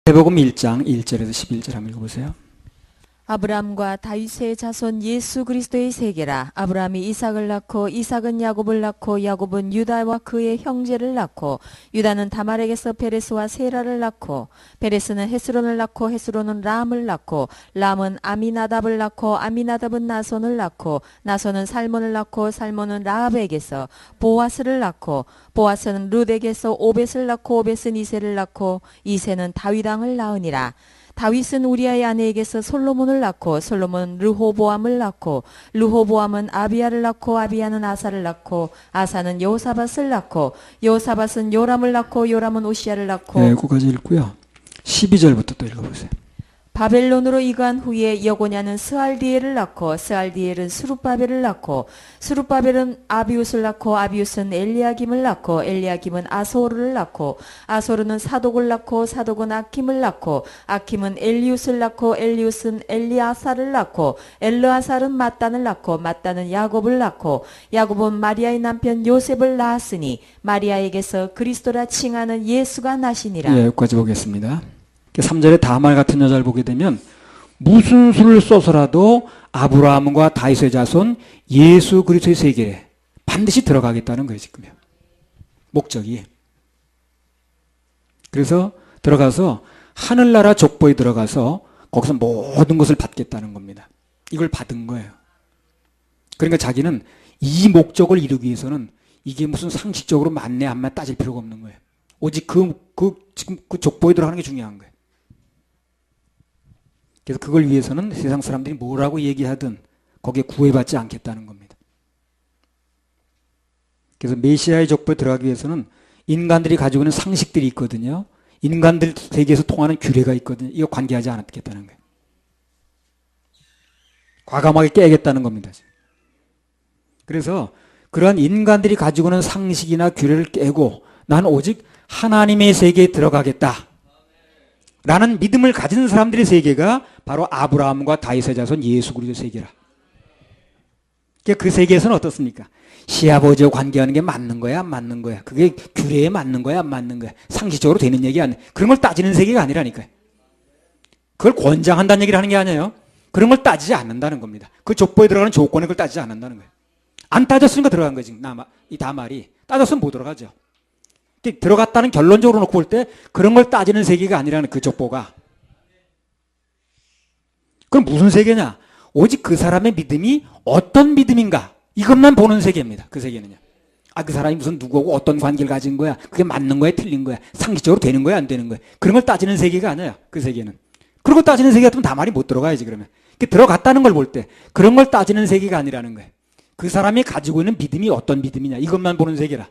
마태복음 1장 1절에서 11절 한번 읽어보세요. 아브라함과 다윗의 자손 예수 그리스도의 세계라. 아브라함이 이삭을 낳고 이삭은 야곱을 낳고 야곱은 유다와 그의 형제를 낳고 유다는 다말에게서 베레스와 세라를 낳고 베레스는 헤스론을 낳고 헤스론은 람을 낳고 람은 아미나답을 낳고 아미나답은 나손을 낳고 나손은 살몬을 낳고 살몬은 라합에게서 보아스를 낳고 보아스는 룻에게서 오벳을 낳고 오벳은 이새를 낳고 이새는 다윗 왕을 낳으니라. 다윗은 우리아의 아내에게서 솔로몬을 낳고 솔로몬은 르호보암을 낳고 르호보암은 아비야를 낳고 아비야는 아사를 낳고 아사는 여호사밧을 낳고 여호사밧은 요람을 낳고 요람은 오시야를 낳고. 네, 거기까지 읽고요. 12절부터 또 읽어보세요. 바벨론으로 이간 후에 여고냐는 스알디엘을 낳고 스알디엘은 스룹바벨을 낳고 스룹바벨은 아비웃을 낳고 아비웃은 엘리야김을 낳고 엘리야김은 아소르를 낳고 아소르는 사독을 낳고 사독은 아킴을 낳고 아킴은 엘리웃을 낳고 엘리웃은 엘리아사를 낳고 엘르아살은 mat단을 낳고 mat단은 야곱을 낳고 야곱은 마리아의 남편 요셉을 낳았으니 마리아에게서 그리스도라 칭하는 예수가 나시니라. 예, 여기까지 보겠습니다. 3절에 다말 같은 여자를 보게 되면 무슨 수를 써서라도 아브라함과 다윗의 자손 예수 그리스도의 세계에 반드시 들어가겠다는 거예요, 지금요. 목적이. 그래서 들어가서 하늘나라 족보에 들어가서 거기서 모든 것을 받겠다는 겁니다. 이걸 받은 거예요. 그러니까 자기는 이 목적을 이루기 위해서는 이게 무슨 상식적으로 맞네 안 맞네 따질 필요가 없는 거예요. 오직 지금 그 족보에 들어가는 게 중요한 거예요. 그래서 그걸 위해서는 세상 사람들이 뭐라고 얘기하든 거기에 구애받지 않겠다는 겁니다. 그래서 메시아의 족보에 들어가기 위해서는 인간들이 가지고 있는 상식들이 있거든요. 인간들 세계에서 통하는 규례가 있거든요. 이거 관계하지 않겠다는 거예요. 과감하게 깨겠다는 겁니다. 그래서 그러한 인간들이 가지고 있는 상식이나 규례를 깨고 난 오직 하나님의 세계에 들어가겠다 라는 믿음을 가진 사람들의 세계가 바로 아브라함과 다윗의 자손 예수 그리스도 세계라. 그 세계에서는 어떻습니까? 시아버지와 관계하는 게 맞는 거야, 안 맞는 거야? 그게 규례에 맞는 거야, 안 맞는 거야? 상식적으로 되는 얘기 아니야. 그런 걸 따지는 세계가 아니라니까요. 그걸 권장한다는 얘기를 하는 게 아니에요. 그런 걸 따지지 않는다는 겁니다. 그 족보에 들어가는 조건에 그걸 따지지 않는다는 거예요. 안 따졌으니까 들어간 거지. 이 다말이. 따졌으면 못 들어가죠. 들어갔다는 결론적으로 놓고 볼 때 그런 걸 따지는 세계가 아니라는 그 족보가. 그럼 무슨 세계냐? 오직 그 사람의 믿음이 어떤 믿음인가 이것만 보는 세계입니다. 그 세계는요. 그 사람이 무슨 누구하고 어떤 관계를 가진 거야? 그게 맞는 거야? 틀린 거야? 상식적으로 되는 거야? 안 되는 거야? 그런 걸 따지는 세계가 아니에요. 그 세계는. 그런 걸 따지는 세계 같으면 다말이 못 들어가야지 그러면. 들어갔다는 걸 볼 때 그런 걸 따지는 세계가 아니라는 거예요. 그 사람이 가지고 있는 믿음이 어떤 믿음이냐 이것만 보는 세계라.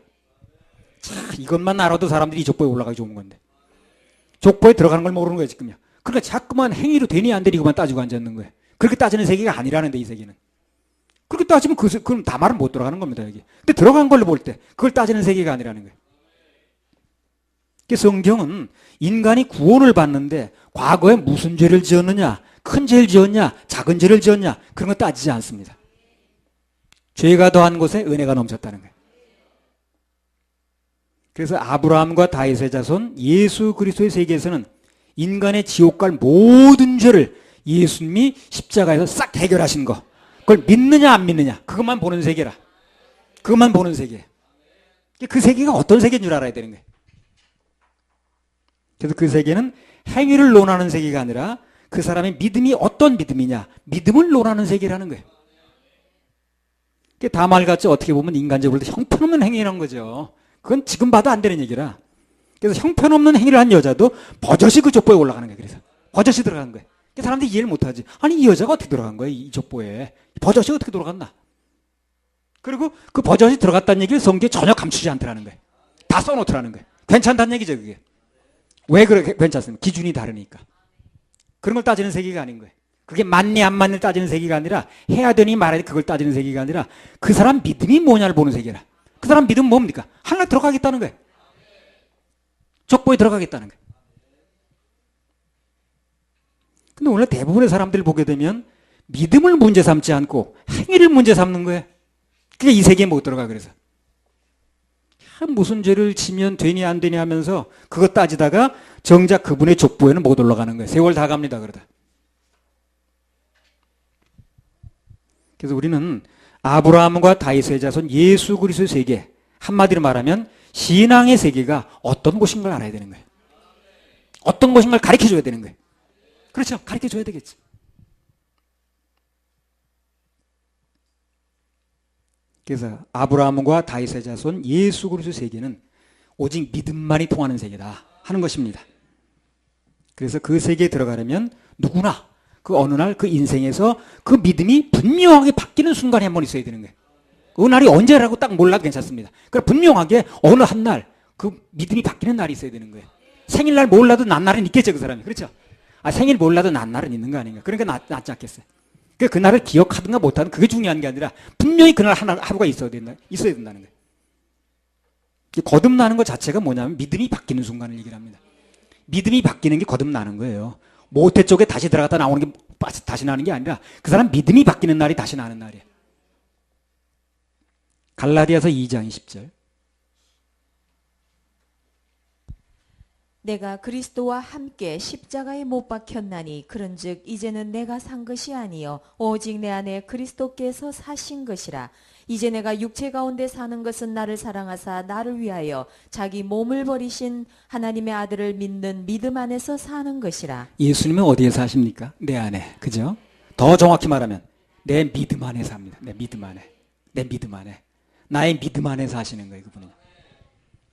이것만 알아도 사람들이 이 족보에 올라가기 좋은 건데. 족보에 들어가는 걸 모르는 거예요, 지금요. 그러니까 자꾸만 행위로 되니 안 되니 이것만 따지고 앉아있는 거예요. 그렇게 따지는 세계가 아니라는데, 이 세계는. 그렇게 따지면 그럼 다말은 못 들어가는 겁니다, 여기. 근데 들어간 걸로 볼 때 그걸 따지는 세계가 아니라는 거예요. 성경은 인간이 구원을 받는데 과거에 무슨 죄를 지었느냐, 큰 죄를 지었냐, 작은 죄를 지었냐, 그런 거 따지지 않습니다. 죄가 더한 곳에 은혜가 넘쳤다는 거예요. 그래서 아브라함과 다윗의 자손 예수 그리스도의 세계에서는 인간의 지옥 갈 모든 죄를 예수님이 십자가에서 싹 해결하신 거 그걸 믿느냐 안 믿느냐 그것만 보는 세계라. 그것만 보는 세계. 그 세계가 어떤 세계인 줄 알아야 되는 거예요. 그래서 그 세계는 행위를 논하는 세계가 아니라 그 사람의 믿음이 어떤 믿음이냐 믿음을 논하는 세계라는 거예요. 다말같이 어떻게 보면 인간적으로 형편없는 행위라는 거죠. 그건 지금 봐도 안 되는 얘기라. 그래서 형편없는 행위를 한 여자도 버젓이 그 족보에 올라가는 거예요. 그래서 버젓이 들어간 거예요. 사람들이 이해를 못하지. 아니 이 여자가 어떻게 들어간 거예요? 이 족보에. 버젓이 어떻게 들어갔나? 그리고 그 버젓이 들어갔다는 얘기를 성경에 전혀 감추지 않더라는 거예요. 다 써놓더라는 거예요. 괜찮다는 얘기죠 그게. 왜 그렇게 괜찮습니까? 기준이 다르니까. 그런 걸 따지는 세계가 아닌 거예요. 그게 맞니 안 맞니 따지는 세계가 아니라 해야 되니 말아야 돼 그걸 따지는 세계가 아니라 그 사람 믿음이 뭐냐를 보는 세계라. 그 사람 믿음은 뭡니까? 하나 들어가겠다는 거예요. 족보에 들어가겠다는 거예요. 근데 오늘 대부분의 사람들을 보게 되면 믿음을 문제 삼지 않고 행위를 문제 삼는 거예요. 그게 이 세계에 못 들어가 그래서. 무슨 죄를 지면 되니 안 되니 하면서 그것 따지다가 정작 그분의 족보에는 못 올라가는 거예요. 세월 다 갑니다. 그러다. 그래서 우리는 아브라함과 다윗의 자손 예수 그리스도의 세계, 한마디로 말하면 신앙의 세계가 어떤 곳인 걸 알아야 되는 거예요. 어떤 곳인 걸 가르쳐줘야 되는 거예요. 그렇죠. 가르쳐줘야 되겠지. 그래서 아브라함과 다윗의 자손 예수 그리스도의 세계는 오직 믿음만이 통하는 세계다 하는 것입니다. 그래서 그 세계에 들어가려면 누구나 그 어느 날 그 인생에서 그 믿음이 분명하게 바뀌는 순간이 한 번 있어야 되는 거예요. 그 날이 언제라고 딱 몰라도 괜찮습니다. 그러니까 분명하게 어느 한 날 그 믿음이 바뀌는 날이 있어야 되는 거예요. 생일날 몰라도 난날은 있겠죠, 그 사람이. 그렇죠? 아, 생일 몰라도 난날은 있는 거 아닌가. 그러니까 낫지 않겠어요. 그러니까 그날을 기억하든가 못하든 그게 중요한 게 아니라 분명히 그날 하루가 있어야 된다는 거예요. 거듭나는 것 자체가 뭐냐면 믿음이 바뀌는 순간을 얘기를 합니다. 믿음이 바뀌는 게 거듭나는 거예요. 모태 쪽에 다시 들어갔다 나오는 게 다시 나는 게 아니라 그 사람 믿음이 바뀌는 날이 다시 나는 날이에요. 갈라디아서 2장 20절. 내가 그리스도와 함께 십자가에 못 박혔나니 그런즉 이제는 내가 산 것이 아니요 오직 내 안에 그리스도께서 사신 것이라. 이제 내가 육체 가운데 사는 것은 나를 사랑하사 나를 위하여 자기 몸을 버리신 하나님의 아들을 믿는 믿음 안에서 사는 것이라. 예수님은 어디에 사십니까? 내 안에. 그죠? 더 정확히 말하면 내 믿음 안에 삽니다. 내 믿음 안에. 내 믿음 안에. 나의 믿음 안에 사시는 거예요, 그분은.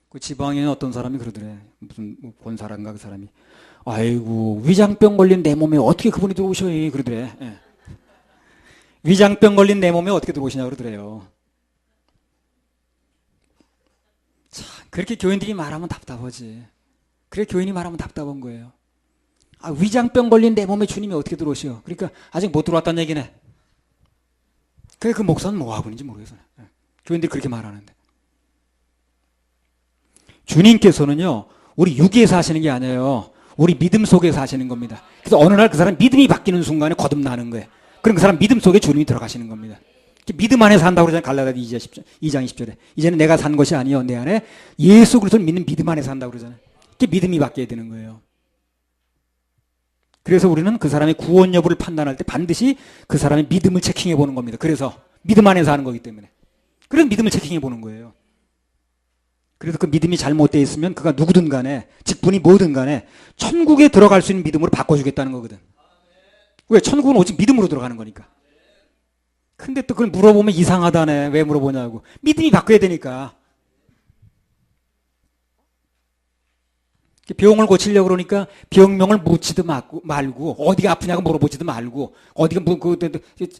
그 지방에 어떤 사람이 그러더래. 무슨 본 사람인가 그 사람이. 아이고 위장병 걸린 내 몸에 어떻게 그분이 들어오셔? 그러더래. 예. 위장병 걸린 내 몸에 어떻게 들어오시냐 그러더래요. 참 그렇게 교인들이 말하면 답답하지. 그래 교인이 말하면 답답한 거예요. 아, 위장병 걸린 내 몸에 주님이 어떻게 들어오시오? 그러니까 아직 못 들어왔다는 얘기네. 그래 그 목사는 뭐 하고 있는지 모르겠어요. 예. 교인들이 그렇게 말하는데. 주님께서는요, 우리 육에 사시는 게 아니에요. 우리 믿음 속에 사시는 겁니다. 그래서 어느 날 그 사람 믿음이 바뀌는 순간에 거듭나는 거예요. 그럼 그 사람 믿음 속에 주님이 들어가시는 겁니다. 믿음 안에 산다고 그러잖아요. 갈라디아 2장 20절에. 이제는 내가 산 것이 아니요 내 안에 예수 그리스도를 믿는 믿음 안에 산다고 그러잖아요. 이게 믿음이 바뀌어야 되는 거예요. 그래서 우리는 그 사람의 구원 여부를 판단할 때 반드시 그 사람의 믿음을 체킹해 보는 겁니다. 그래서 믿음 안에 사는 거기 때문에. 그래서 믿음을 체킹해 보는 거예요. 그래서 그 믿음이 잘못되어 있으면 그가 누구든 간에 직분이 뭐든 간에 천국에 들어갈 수 있는 믿음으로 바꿔주겠다는 거거든. 왜? 천국은 오직 믿음으로 들어가는 거니까. 근데 또 그걸 물어보면 이상하다네. 왜 물어보냐고. 믿음이 바뀌어야 되니까. 병을 고치려고 그러니까 병명을 묻지도 말고 어디가 아프냐고 물어보지도 말고 어디가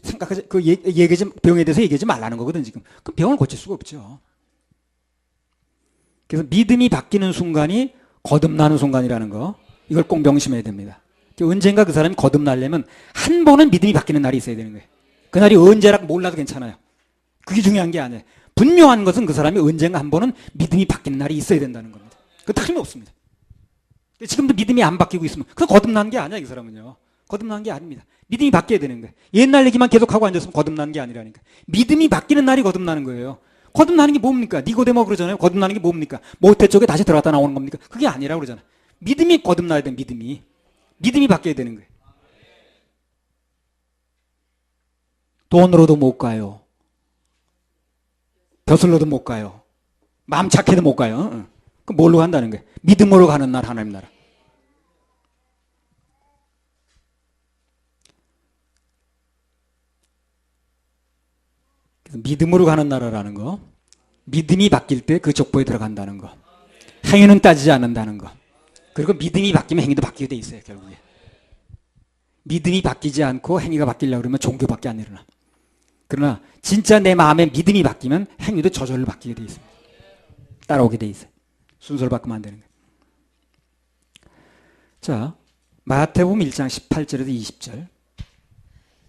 생각하지 얘기하지 병에 대해서 얘기하지 말라는 거거든 지금. 그 병을 고칠 수가 없죠. 그래서 믿음이 바뀌는 순간이 거듭나는 순간이라는 거. 이걸 꼭 명심해야 됩니다. 언젠가 그 사람이 거듭나려면 한 번은 믿음이 바뀌는 날이 있어야 되는 거예요. 그날이 언제라고 몰라도 괜찮아요. 그게 중요한 게 아니에요. 분명한 것은 그 사람이 언젠가 한 번은 믿음이 바뀌는 날이 있어야 된다는 겁니다. 그 틀림없습니다. 지금도 믿음이 안 바뀌고 있으면 그건 거듭난 게 아니야, 이 사람은요. 거듭난 게 아닙니다. 믿음이 바뀌어야 되는 거예요. 옛날 얘기만 계속하고 앉았으면 거듭난 게 아니라니까. 믿음이 바뀌는 날이 거듭나는 거예요. 거듭나는 게 뭡니까? 니고데모 그러잖아요. 거듭나는 게 뭡니까? 모태 쪽에 다시 들어갔다 나오는 겁니까? 그게 아니라고 그러잖아요. 믿음이 거듭나야 돼, 믿음이. 믿음이 바뀌어야 되는 거예요. 돈으로도 못 가요. 벼슬로도 못 가요. 마음 착해도 못 가요. 그럼 뭘로 간다는 거예요? 믿음으로 가는 날, 하나님 나라. 그래서 믿음으로 가는 나라라는 거, 믿음이 바뀔 때 그 족보에 들어간다는 거, 행위는 따지지 않는다는 거, 그리고 믿음이 바뀌면 행위도 바뀌게 돼 있어요, 결국에. 믿음이 바뀌지 않고 행위가 바뀌려고 그러면 종교밖에 안 일어나. 그러나 진짜 내 마음에 믿음이 바뀌면 행위도 저절로 바뀌게 돼 있습니다. 따라오게 돼 있어요. 순서를 바꾸면 안 되는 거예요. 자, 마태복음 1장 18절에서 20절.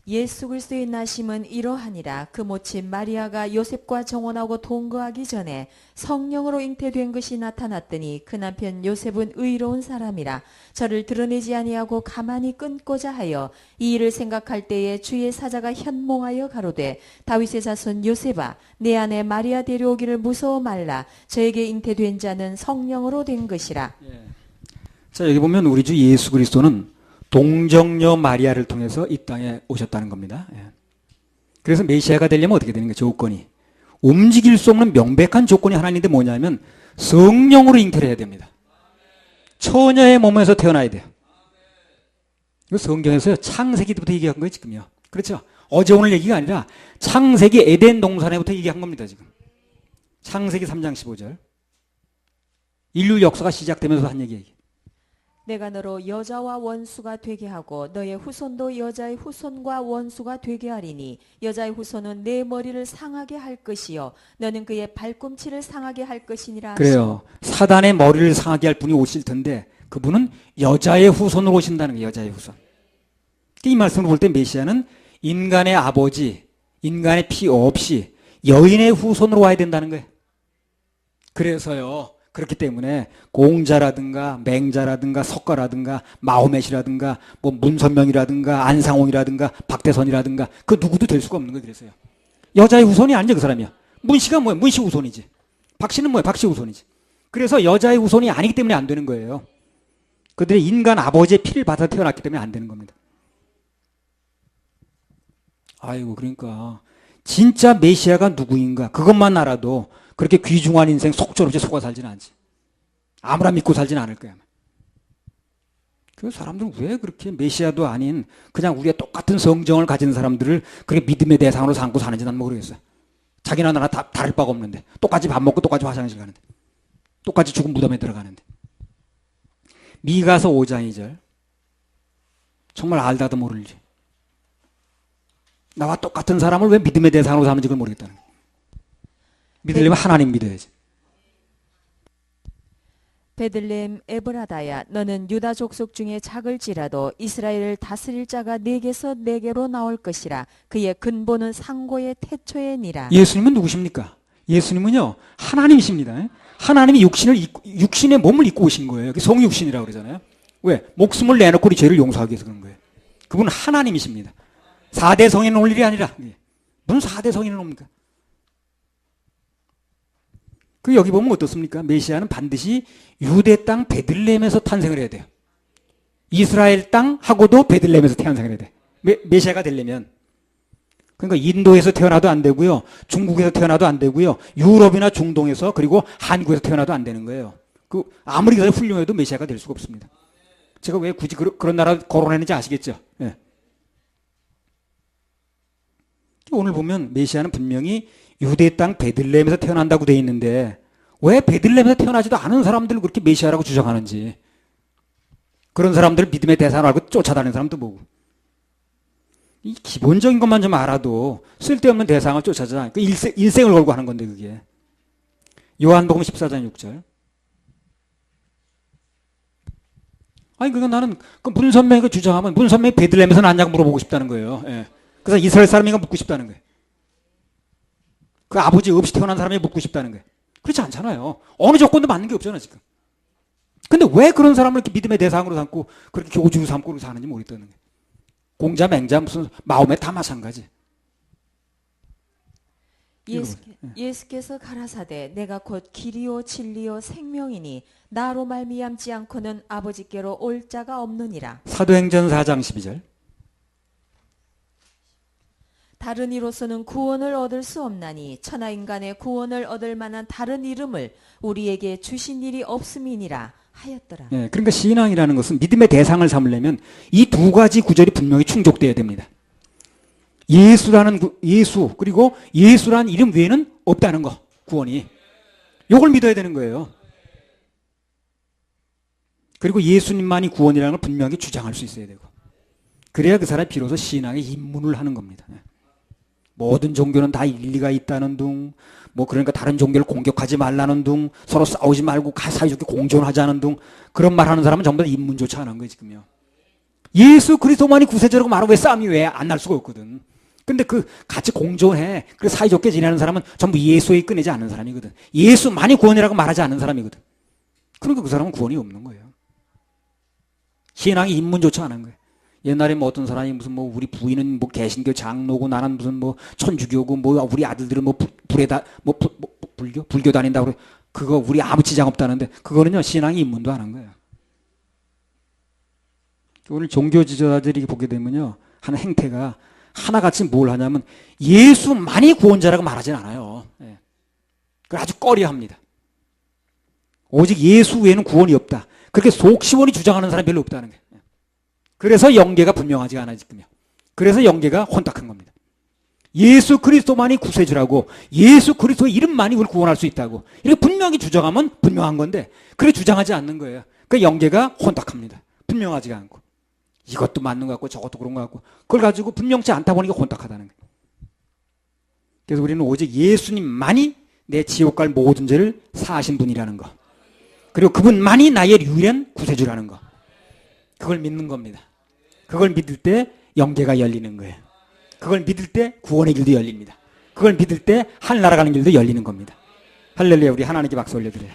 예수 그리스도의 나심은 이러하니라. 그 모친 마리아가 요셉과 정혼하고 동거하기 전에 성령으로 잉태된 것이 나타났더니 그 남편 요셉은 의로운 사람이라. 저를 드러내지 아니하고 가만히 끊고자 하여 이 일을 생각할 때에 주의 사자가 현몽하여 가로되 다윗의 자손 요셉아 내 아내 마리아 데려오기를 무서워 말라. 저에게 잉태된 자는 성령으로 된 것이라. 자, 여기 보면 우리 주 예수 그리스도는 동정녀 마리아를 통해서 이 땅에 오셨다는 겁니다. 예. 그래서 메시아가 되려면 어떻게 되는 거예요? 조건이. 움직일 수 없는 명백한 조건이 하나 있는데 뭐냐면 성령으로 잉태를 해야 됩니다. 처녀의 몸에서 태어나야 돼요. 이거 성경에서요. 창세기 때부터 얘기한 거예요, 지금요. 그렇죠? 어제 오늘 얘기가 아니라 창세기 에덴 동산에부터 얘기한 겁니다, 지금. 창세기 3장 15절. 인류 역사가 시작되면서 한 얘기예요. 내가 너로 여자와 원수가 되게 하고 너의 후손도 여자의 후손과 원수가 되게 하리니 여자의 후손은 내 머리를 상하게 할 것이요 너는 그의 발꿈치를 상하게 할 것이니라. 그래요. 사단의 머리를 상하게 할 분이 오실 텐데 그분은 여자의 후손으로 오신다는 거예요. 여자의 후손. 이 말씀을 볼 때 메시아는 인간의 아버지, 인간의 피 없이 여인의 후손으로 와야 된다는 거예요. 그래서요. 그렇기 때문에 공자라든가 맹자라든가 석가라든가 마호멧이라든가 뭐 문선명이라든가 안상홍이라든가 박대선이라든가 그 누구도 될 수가 없는 거예요. 그래서요. 여자의 후손이 아니죠. 그 사람이야. 문씨가 뭐예요? 문씨 후손이지. 박씨는 뭐예요? 박씨 후손이지. 그래서 여자의 후손이 아니기 때문에 안 되는 거예요. 그들이 인간 아버지의 피를 받아 태어났기 때문에 안 되는 겁니다. 아이고 그러니까 진짜 메시아가 누구인가 그것만 알아도 그렇게 귀중한 인생 속절없이 속아 살지는 않지. 아무나 믿고 살지는 않을 거야. 그 사람들은 왜 그렇게 메시아도 아닌 그냥 우리가 똑같은 성정을 가진 사람들을 그렇게 믿음의 대상으로 삼고 사는지 난 모르겠어요. 자기나 나나 다 다를 바가 없는데 똑같이 밥 먹고 똑같이 화장실 가는데 똑같이 죽은 무덤에 들어가는데. 미가서 5장 2절 정말 알다도 모를지 나와 똑같은 사람을 왜 믿음의 대상으로 삼는지 그걸 모르겠다는 거예요. 믿으려면 하나님 믿어야지. 베들레헴 에브라다야 너는 유다 족속 중에 작을지라도 이스라엘을 다스릴 자가 네게서 네게로 나올 것이라. 그의 근본은 상고의 태초에니라. 예수님은 누구십니까? 예수님은요 하나님이십니다. 하나님이 육신의 몸을 입고 오신 거예요. 성육신이라고 그러잖아요. 왜? 목숨을 내놓고 우리 죄를 용서하기 위해서 그런 거예요. 그분은 하나님이십니다. 4대 성인은 올 일이 아니라 무슨 4대 성인은 옵니까? 그 여기 보면 어떻습니까? 메시아는 반드시 유대 땅 베들레헴에서 탄생을 해야 돼요. 이스라엘 땅하고도 베들레헴에서 태어나야 돼. 메시아가 되려면. 그러니까 인도에서 태어나도 안 되고요. 중국에서 태어나도 안 되고요. 유럽이나 중동에서 그리고 한국에서 태어나도 안 되는 거예요. 아무리 훌륭해도 메시아가 될 수가 없습니다. 제가 왜 굳이 그런 나라 거론했는지 아시겠죠? 예. 오늘 보면 메시아는 분명히 유대 땅 베들레헴에서 태어난다고 돼 있는데 왜 베들레헴에서 태어나지도 않은 사람들을 그렇게 메시아라고 주장하는지 그런 사람들을 믿음의 대상으로 알고 쫓아다니는 사람도 뭐고 이 기본적인 것만 좀 알아도 쓸데없는 대상을 쫓아자 그 인생을 걸고 하는 건데 그게 요한복음 14장 6절 아니 그러니까 나는 그 문선명이 주장하면 문선명이 베들레헴에서 났냐고 물어보고 싶다는 거예요. 예. 그래서 이스라엘 사람인가 묻고 싶다는 거예요. 그 아버지 없이 태어난 사람이 묻고 싶다는 거예요. 그렇지 않잖아요. 어느 조건도 맞는 게 없잖아 지금. 근데 왜 그런 사람을 이렇게 믿음의 대상으로 삼고 그렇게 교주로 삼고 사는지 모르겠다는 거예요. 공자 맹자 무슨 마음에 다 마찬가지. 예수께서 가라사대 내가 곧 길이요 진리요 생명이니 나로 말미암지 않고는 아버지께로 올 자가 없느니라. 사도행전 4장 12절 다른 이로서는 구원을 얻을 수 없나니 천하 인간의 구원을 얻을 만한 다른 이름을 우리에게 주신 일이 없음이니라 하였더라. 예, 그러니까 신앙이라는 것은 믿음의 대상을 삼으려면 이 두 가지 구절이 분명히 충족돼야 됩니다. 예수 그리고 예수라는 이름 외에는 없다는 거 구원이 이걸 믿어야 되는 거예요. 그리고 예수님만이 구원이라는 걸 분명히 주장할 수 있어야 되고 그래야 그 사람이 비로소 신앙에 입문을 하는 겁니다. 모든 종교는 다 일리가 있다는 둥, 그러니까 다른 종교를 공격하지 말라는 둥, 서로 싸우지 말고 사이좋게 공존하자는 둥, 그런 말 하는 사람은 전부 다 입문조차 안 한 거예요, 지금요. 예수 그리스도만이 구세주라고 말하고 왜 싸움이 왜 안 날 수가 없거든. 근데 그 같이 공존해. 그래서 사이좋게 지내는 사람은 전부 예수에 끊이지 않는 사람이거든. 예수만이 구원이라고 말하지 않는 사람이거든. 그러니까 그 사람은 구원이 없는 거예요. 신앙이 입문조차 안 한 거예요. 옛날에 뭐 어떤 사람이 무슨 뭐 우리 부인은 뭐 개신교 장로고 나는 무슨 뭐 천주교고 뭐 우리 아들들은 뭐 불에다 뭐 불교 다닌다고 그래. 그거 우리 아무 지장 없다는데 그거는요 신앙이 입문도 안 한 거예요. 오늘 종교 지도자들이 보게 되면요 하는 행태가 하나같이 뭘 하냐면 예수만이 구원자라고 말하진 않아요. 예. 그걸 아주 꺼려합니다. 오직 예수 외에는 구원이 없다. 그렇게 속시원히 주장하는 사람이 별로 없다는 거예요. 그래서 영계가 분명하지 않아지고요. 그래서 영계가 혼탁한 겁니다. 예수 그리스도만이 구세주라고 예수 그리스도의 이름만이 우리를 구원할 수 있다고 이렇게 분명히 주장하면 분명한 건데 그렇게 주장하지 않는 거예요. 그러니까 영계가 혼탁합니다. 분명하지가 않고 이것도 맞는 것 같고 저것도 그런 것 같고 그걸 가지고 분명치 않다 보니까 혼탁하다는 거예요. 그래서 우리는 오직 예수님만이 내 지옥 갈 모든 죄를 사하신 분이라는 거 그리고 그분만이 나의 유일한 구세주라는 거 그걸 믿는 겁니다. 그걸 믿을 때 영계가 열리는 거예요. 그걸 믿을 때 구원의 길도 열립니다. 그걸 믿을 때 하늘나라 가는 길도 열리는 겁니다. 할렐루야. 우리 하나님께 박수 올려드려요.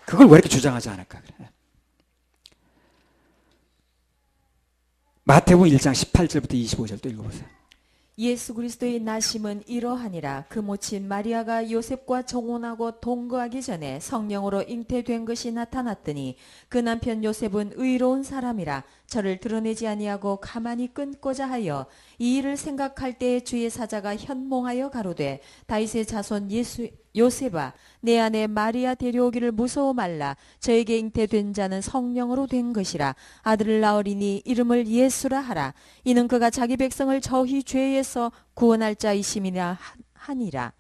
그걸 왜 이렇게 주장하지 않을까 그래. 마태복음 1장 18절부터 25절 또 읽어보세요. 예수 그리스도의 나심은 이러하니라. 그 모친 마리아가 요셉과 정혼하고 동거하기 전에 성령으로 잉태된 것이 나타났더니 그 남편 요셉은 의로운 사람이라 저를 드러내지 아니하고 가만히 끊고자 하여 이 일을 생각할 때에 주의 사자가 현몽하여 가로되 다윗의 자손 요셉아 내 아내 마리아 데려오기를 무서워 말라. 저에게 잉태된 자는 성령으로 된 것이라. 아들을 낳으리니 이름을 예수라 하라. 이는 그가 자기 백성을 저희 죄에서 구원할 자이심이라 하니라.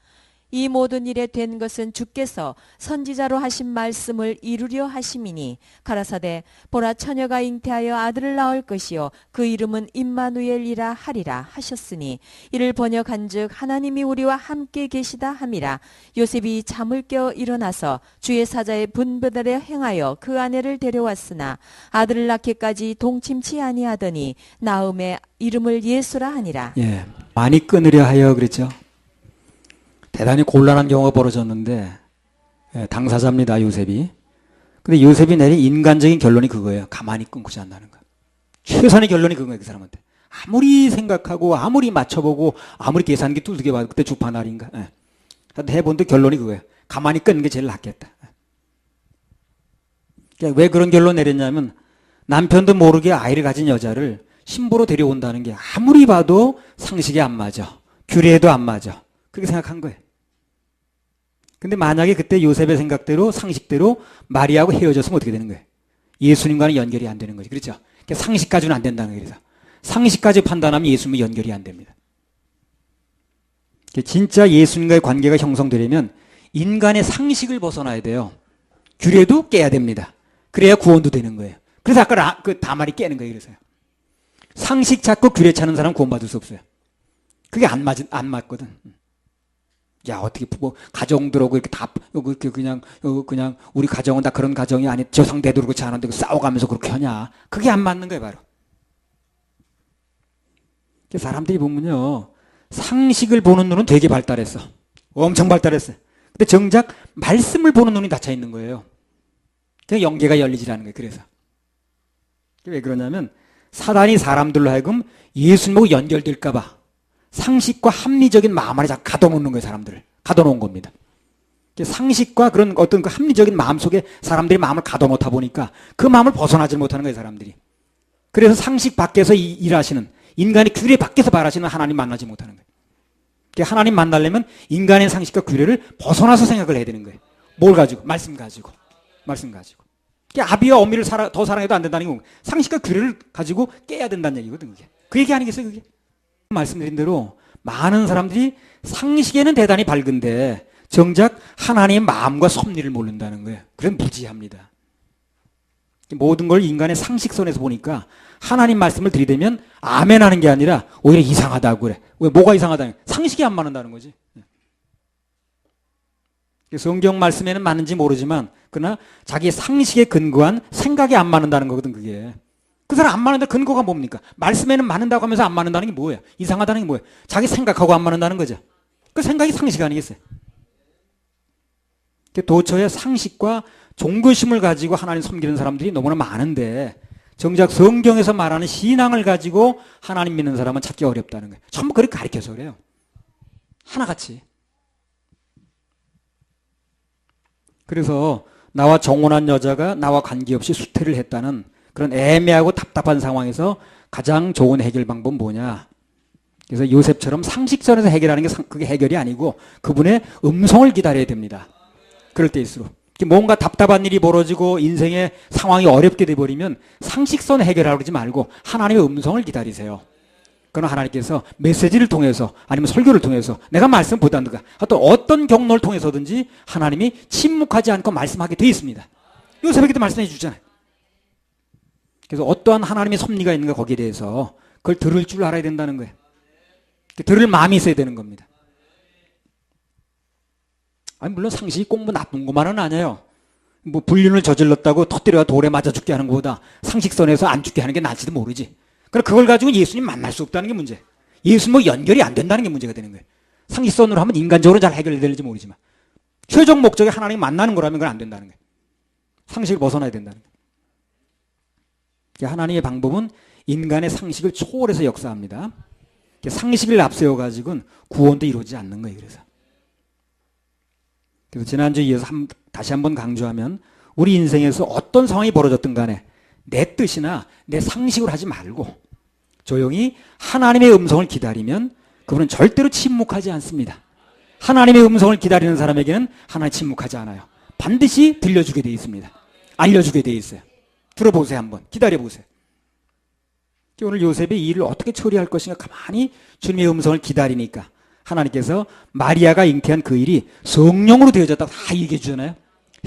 이 모든 일에 된 것은 주께서 선지자로 하신 말씀을 이루려 하심이니 가라사대 보라 처녀가 잉태하여 아들을 낳을 것이요 그 이름은 임마누엘이라 하리라 하셨으니 이를 번역한즉 하나님이 우리와 함께 계시다 함이라. 요셉이 잠을 깨어 일어나서 주의 사자의 분배대로 행하여 그 아내를 데려왔으나 아들을 낳기까지 동침치 아니하더니 나음에 이름을 예수라 하니라. 예, 많이 끊으려 하여 그랬죠. 대단히 곤란한 경우가 벌어졌는데 당사자입니다. 요셉이. 근데 요셉이 내린 인간적인 결론이 그거예요. 가만히 끊고지 않는다는 거. 최선의 결론이 그거예요. 그 사람한테. 아무리 생각하고 아무리 맞춰보고 아무리 계산기 두들겨 봐도 그때 주파날인가. 해본도 결론이 그거예요. 가만히 끊는 게 제일 낫겠다. 왜 그런 결론 내렸냐면 남편도 모르게 아이를 가진 여자를 신부로 데려온다는 게 아무리 봐도 상식에 안 맞아. 규례에도 안 맞아. 그렇게 생각한 거예요. 근데 만약에 그때 요셉의 생각대로 상식대로 마리아하고 헤어졌으면 어떻게 되는 거예요? 예수님과는 연결이 안 되는 거죠. 그렇죠? 상식까지는 안 된다는 거예요. 그래서 상식까지 판단하면 예수님과 연결이 안 됩니다. 진짜 예수님과의 관계가 형성되려면 인간의 상식을 벗어나야 돼요. 규례도 깨야 됩니다. 그래야 구원도 되는 거예요. 그래서 아까 그 다말이 깨는 거예요. 그래서요. 상식 찾고 규례 찾는 사람 구원받을 수 없어요. 그게 안 맞거든. 야, 어떻게 뭐 가정들하고 이렇게 다 그냥 우리 가정은 다 그런 가정이 아니 저상대도 그렇지 않은데 싸워가면서 그렇게 하냐? 그게 안 맞는 거예요, 바로. 사람들이 보면요, 상식을 보는 눈은 되게 발달했어, 엄청 발달했어. 근데 정작 말씀을 보는 눈이 닫혀 있는 거예요. 그냥 영계가 열리질 않는 거예요. 그래서 왜 그러냐면 사단이 사람들로 하여금 예수님하고 연결될까봐. 상식과 합리적인 마음 안에 자꾸 가둬놓는 거예요, 사람들을. 가둬놓은 겁니다. 상식과 그런 어떤 그 합리적인 마음 속에 사람들이 마음을 가둬놓다 보니까 그 마음을 벗어나지 못하는 거예요, 사람들이. 그래서 상식 밖에서 일하시는, 인간의 규례 밖에서 말하시는 하나님 만나지 못하는 거예요. 하나님 만나려면 인간의 상식과 규례를 벗어나서 생각을 해야 되는 거예요. 뭘 가지고? 말씀 가지고. 말씀 가지고. 아비와 어미를 더 사랑해도 안 된다는 건 상식과 규례를 가지고 깨야 된다는 얘기거든, 그게. 그 얘기 아니겠어요, 그게? 말씀드린 대로 많은 사람들이 상식에는 대단히 밝은데 정작 하나님의 마음과 섭리를 모른다는 거예요. 그래서 무지합니다. 모든 걸 인간의 상식선에서 보니까 하나님 말씀을 들이대면 아멘 하는 게 아니라 오히려 이상하다고 그래. 왜 뭐가 이상하다는 거야? 상식이 안 맞는다는 거지. 성경 말씀에는 맞는지 모르지만 그러나 자기 상식에 근거한 생각이 안 맞는다는 거거든, 그게. 그 사람 안 맞는다 근거가 뭡니까? 말씀에는 맞는다고 하면서 안 맞는다는 게 뭐예요? 이상하다는 게 뭐예요? 자기 생각하고 안 맞는다는 거죠. 그 생각이 상식 아니겠어요? 도처에 상식과 종교심을 가지고 하나님 섬기는 사람들이 너무나 많은데 정작 성경에서 말하는 신앙을 가지고 하나님 믿는 사람은 찾기 어렵다는 거예요. 전부 그렇게 가르쳐서 그래요. 하나같이. 그래서 나와 정혼한 여자가 나와 관계없이 수태를 했다는 그런 애매하고 답답한 상황에서 가장 좋은 해결 방법은 뭐냐? 그래서 요셉처럼 상식선에서 해결하는 게 그게 해결이 아니고 그분의 음성을 기다려야 됩니다. 그럴 때일수록. 뭔가 답답한 일이 벌어지고 인생의 상황이 어렵게 돼버리면 상식선 해결하고 그러지 말고 하나님의 음성을 기다리세요. 그건 하나님께서 메시지를 통해서 아니면 설교를 통해서 내가 말씀 보다든가 또 어떤 경로를 통해서든지 하나님이 침묵하지 않고 말씀하게 돼 있습니다. 요셉에게도 말씀해 주잖아요. 그래서 어떠한 하나님의 섭리가 있는가 거기에 대해서 그걸 들을 줄 알아야 된다는 거예요. 들을 마음이 있어야 되는 겁니다. 아니 물론 상식이 꼭 뭐 나쁜 것만은 아니에요. 뭐 불륜을 저질렀다고 터뜨려 돌에 맞아 죽게 하는 것보다 상식선에서 안 죽게 하는 게 나을지도 모르지. 그럼 그걸 가지고 예수님 만날 수 없다는 게 문제. 예수님 뭐 연결이 안 된다는 게 문제가 되는 거예요. 상식선으로 하면 인간적으로 잘 해결될지 모르지만 최종 목적이 하나님 만나는 거라면 그건 안 된다는 거예요. 상식을 벗어나야 된다는 거예요. 하나님의 방법은 인간의 상식을 초월해서 역사합니다. 상식을 앞세워 가지고는 구원도 이루어지지 않는 거예요. 그래서 지난주에 이어서 다시 한번 강조하면 우리 인생에서 어떤 상황이 벌어졌든 간에 내 뜻이나 내 상식으로 하지 말고 조용히 하나님의 음성을 기다리면 그분은 절대로 침묵하지 않습니다. 하나님의 음성을 기다리는 사람에게는 하나님 침묵하지 않아요. 반드시 들려주게 돼 있습니다. 알려주게 돼 있어요. 들어보세요. 한번 기다려보세요. 오늘 요셉이 이 일을 어떻게 처리할 것인가 가만히 주님의 음성을 기다리니까 하나님께서 마리아가 잉태한 그 일이 성령으로 되어졌다고 다 얘기해 주잖아요.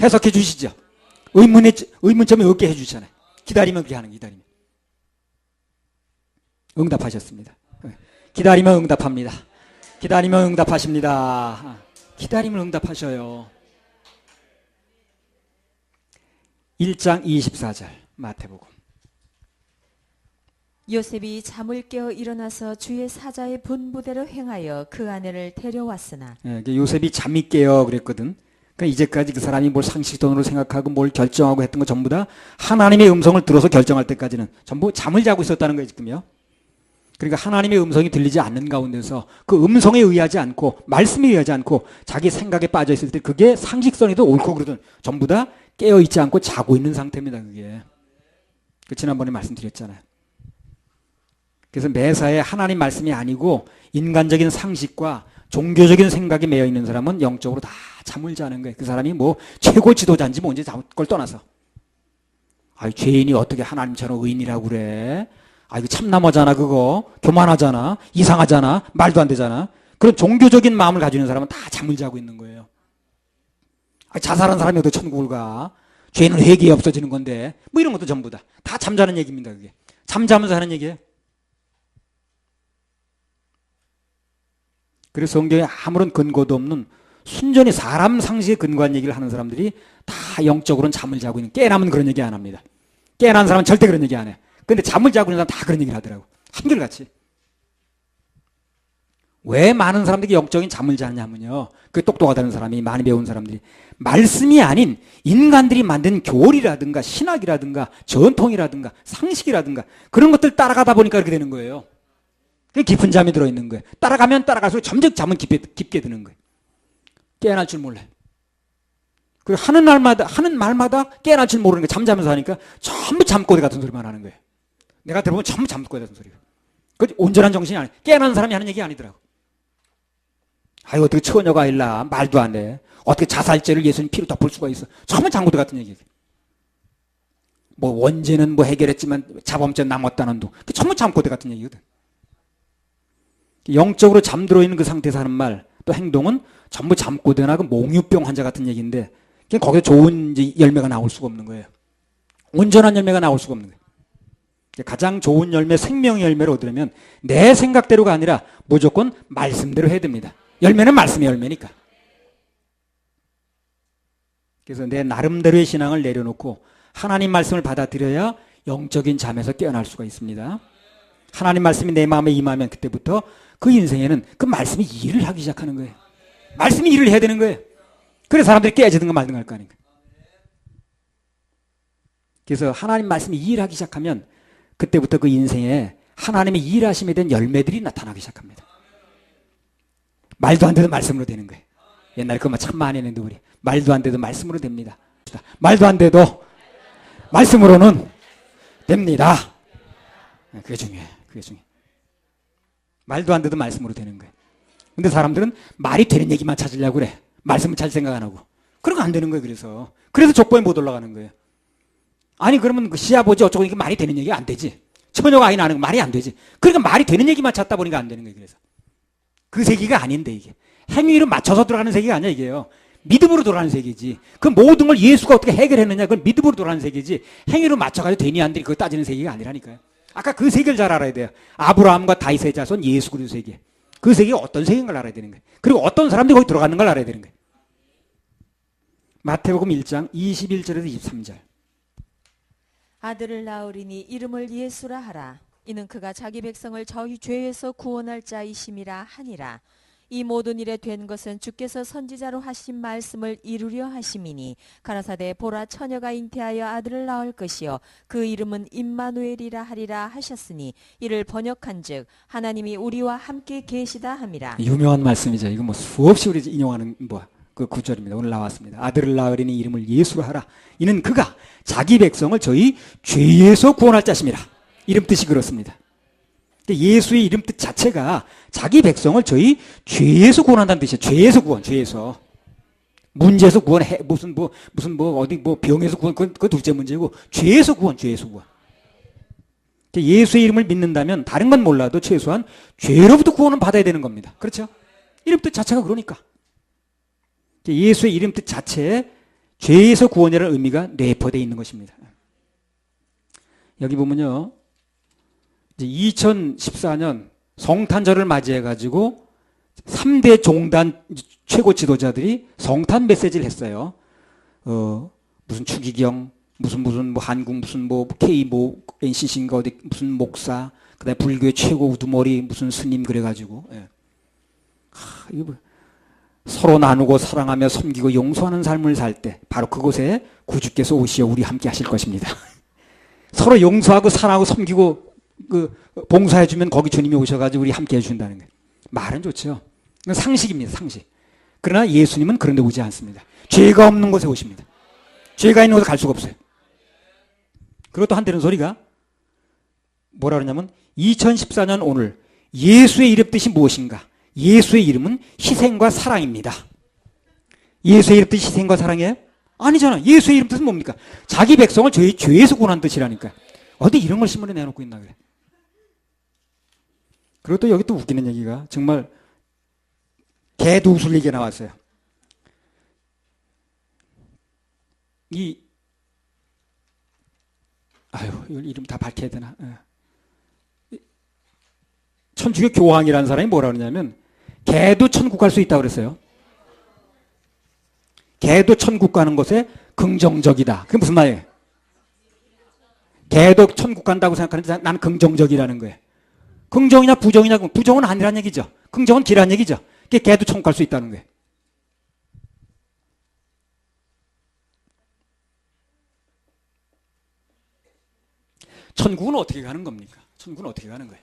해석해 주시죠. 의문점이 없게 해 주잖아요. 기다리면 그렇게 하는 기다리면. 응답하셨습니다. 기다리면 응답합니다. 기다리면 응답하십니다. 기다리면 응답하셔요. 1장 24절 마태복음. 요셉이 잠을 깨어 일어나서 주의 사자의 분부대로 행하여 그 아내를 데려왔으나 요셉이 잠이 깨어 그랬거든. 그러니까 이제까지 그 사람이 뭘 상식선으로 생각하고 뭘 결정하고 했던 거 전부 다 하나님의 음성을 들어서 결정할 때까지는 전부 잠을 자고 있었다는 거예요 지금요. 그러니까 하나님의 음성이 들리지 않는 가운데서 그 음성에 의하지 않고 말씀에 의하지 않고 자기 생각에 빠져 있을 때 그게 상식선에도 옳고 그러든 전부 다 깨어 있지 않고 자고 있는 상태입니다. 그게. 지난번에 말씀드렸잖아요. 그래서 매사에 하나님 말씀이 아니고 인간적인 상식과 종교적인 생각이 매여 있는 사람은 영적으로 다 잠을 자는 거예요. 그 사람이 뭐 최고 지도자인지 뭔지 그걸 떠나서. 아유, 죄인이 어떻게 하나님처럼 의인이라고 그래? 아이고, 참나무잖아, 그거. 교만하잖아. 이상하잖아. 말도 안 되잖아. 그런 종교적인 마음을 가지고 있는 사람은 다 잠을 자고 있는 거예요. 자살한 사람이 어떻게 천국을 가? 죄는 회개에 없어지는 건데. 뭐 이런 것도 전부 다. 다 잠자는 얘기입니다, 그게. 잠자면서 하는 얘기예요. 그래서 성경에 아무런 근거도 없는 순전히 사람 상식에 근거한 얘기를 하는 사람들이 다 영적으로는 잠을 자고 있는, 깨남은 그런 얘기 안 합니다. 깨난 사람은 절대 그런 얘기 안 해요. 근데 잠을 자고 있는 사람 다 그런 얘기를 하더라고. 한결같이. 왜 많은 사람들이 영적인 잠을 자느냐면요. 그 똑똑하다는 사람이, 많이 배운 사람들이 말씀이 아닌 인간들이 만든 교리라든가 신학이라든가 전통이라든가 상식이라든가 그런 것들 따라가다 보니까 그렇게 되는 거예요. 깊은 잠이 들어있는 거예요. 따라가면 따라갈수록 점점 잠은 깊게 드는 거예요. 깨어날 줄 몰라요. 그리고 하는 말마다 깨어날 줄 모르는 거예요. 잠자면서 하니까 전부 잠꼬대 같은 소리만 하는 거예요. 내가 들어보면 전부 잠꼬대 같은 소리예요. 그 온전한 정신이 아니에요. 깨어나는 사람이 하는 얘기 아니더라고. 아유, 어떻게 처녀가 일라 말도 안 돼. 어떻게 자살죄를 예수님 피로 덮을 수가 있어. 전부 잠꼬대 같은 얘기예요. 뭐 원죄는 뭐 해결했지만 자범죄 남았다는 둥. 전부 잠꼬대 같은 얘기거든. 영적으로 잠들어 있는 그 상태에서 하는 말, 또 행동은 전부 잠꼬대나 그 몽유병 환자 같은 얘기인데, 거기서 좋은 이제 열매가 나올 수가 없는 거예요. 온전한 열매가 나올 수가 없는 거예요. 가장 좋은 열매, 생명의 열매를 얻으려면 내 생각대로가 아니라 무조건 말씀대로 해야 됩니다. 열매는 말씀의 열매니까. 그래서 내 나름대로의 신앙을 내려놓고 하나님 말씀을 받아들여야 영적인 잠에서 깨어날 수가 있습니다. 하나님 말씀이 내 마음에 임하면 그때부터 그 인생에는 그 말씀이 일을 하기 시작하는 거예요. 말씀이 일을 해야 되는 거예요. 그래서 사람들이 깨지든가 말든가 할 거 아닙니까? 그래서 하나님 말씀이 일하기 시작하면 그때부터 그 인생에 하나님의 일하심에 대한 열매들이 나타나기 시작합니다. 말도 안 돼도 말씀으로 되는 거예요. 옛날에 그거 참 많이 했는데 우리 말도 안 돼도 말씀으로 됩니다. 말도 안 돼도 말씀으로는 됩니다. 그게 중요해. 그게 중요해. 말도 안 돼도 말씀으로 되는 거예요. 근데 사람들은 말이 되는 얘기만 찾으려고 그래. 말씀을 잘 생각 안 하고. 그런 거 안 되는 거예요. 그래서 족보에 못 올라가는 거예요. 아니 그러면 그 시아버지 어쩌고 이게 말이 되는 얘기가 안 되지. 처녀가 아이 낳는 거 말이 안 되지. 그러니까 말이 되는 얘기만 찾다 보니까 안 되는 거예요. 그래서 그 세계가 아닌데 이게 행위로 맞춰서 돌아가는 세계가 아니야 이게요. 믿음으로 돌아가는 세계지. 그 모든 걸 예수가 어떻게 해결했느냐 그건 믿음으로 돌아가는 세계지. 행위로 맞춰가지고 되니 안 되니 그거 따지는 세계가 아니라니까요. 아까 그 세계를 잘 알아야 돼요. 아브라함과 다윗의 자손 예수 그리스도 세계. 그 세계가 어떤 세계인 걸 알아야 되는 거예요. 그리고 어떤 사람들이 거기 들어가는 걸 알아야 되는 거예요. 마태복음 1장 21절에서 23절. 아들을 낳으리니 이름을 예수라 하라. 이는 그가 자기 백성을 저희 죄에서 구원할 자이심이라 하니라. 이 모든 일에 된 것은 주께서 선지자로 하신 말씀을 이루려 하심이니 가라사대 보라 처녀가 잉태하여 아들을 낳을 것이요 그 이름은 임마누엘이라 하리라 하셨으니 이를 번역한즉 하나님이 우리와 함께 계시다 함이라. 유명한 말씀이죠. 이거 뭐 수없이 우리 인용하는 그 구절입니다. 오늘 나왔습니다. 아들을 낳으리니 이름을 예수로 하라. 이는 그가 자기 백성을 저희 죄에서 구원할 자심이라. 이름 뜻이 그렇습니다. 예수의 이름 뜻 자체가 자기 백성을 저희 죄에서 구원한다는 뜻이에요. 죄에서 구원, 죄에서. 문제에서 구원, 무슨 어디 병에서 구원, 그건 둘째 문제고, 죄에서 구원, 죄에서 구원. 예수의 이름을 믿는다면 다른 건 몰라도 최소한 죄로부터 구원은 받아야 되는 겁니다. 그렇죠? 이름 뜻 자체가 그러니까. 예수의 이름 뜻 자체에 죄에서 구원이라는 의미가 내포되어 있는 것입니다. 여기 보면요. 2014년 성탄절을 맞이해가지고 3대 종단 최고 지도자들이 성탄 메시지를 했어요. 무슨 추기경, 무슨 한국 K NCC인가 어디 무슨 목사, 그다음에 불교의 최고 우두머리 무슨 스님 그래가지고 이거 서로 나누고 사랑하며 섬기고 용서하는 삶을 살 때 바로 그곳에 구주께서 오시어 우리 함께 하실 것입니다. 서로 용서하고 사랑하고 섬기고 봉사해주면 거기 주님이 오셔가지고 우리 함께 해준다는 거예요. 말은 좋죠. 상식입니다. 상식. 그러나 예수님은 그런 데 오지 않습니다. 죄가 없는 곳에 오십니다. 죄가 있는 곳에 갈 수가 없어요. 그리고 또 한때는 소리가 뭐라 그러냐면 2014년 오늘 예수의 이름 뜻이 무엇인가? 예수의 이름은 희생과 사랑입니다. 예수의 이름 뜻이 희생과 사랑이에요? 아니잖아. 예수의 이름 뜻은 뭡니까? 자기 백성을 저희 죄에서 구원한 뜻이라니까. 어디 이런 걸 신문에 내놓고 있나 그래. 그리고 또 여기 또 웃기는 얘기가 정말 개도 웃을 얘기가 나왔어요. 이걸 이름 다 밝혀야 되나? 천주교 교황이라는 사람이 뭐라 그러냐면 개도 천국 갈 수 있다고 그랬어요. 개도 천국 가는 것에 긍정적이다. 그게 무슨 말이에요? 개도 천국 간다고 생각하는데 나는 긍정적이라는 거예요. 긍정이냐 부정이냐? 부정은 아니란 얘기죠. 긍정은 기란 얘기죠. 개도 천국 갈 수 있다는 거예요. 천국은 어떻게 가는 겁니까? 천국은 어떻게 가는 거예요?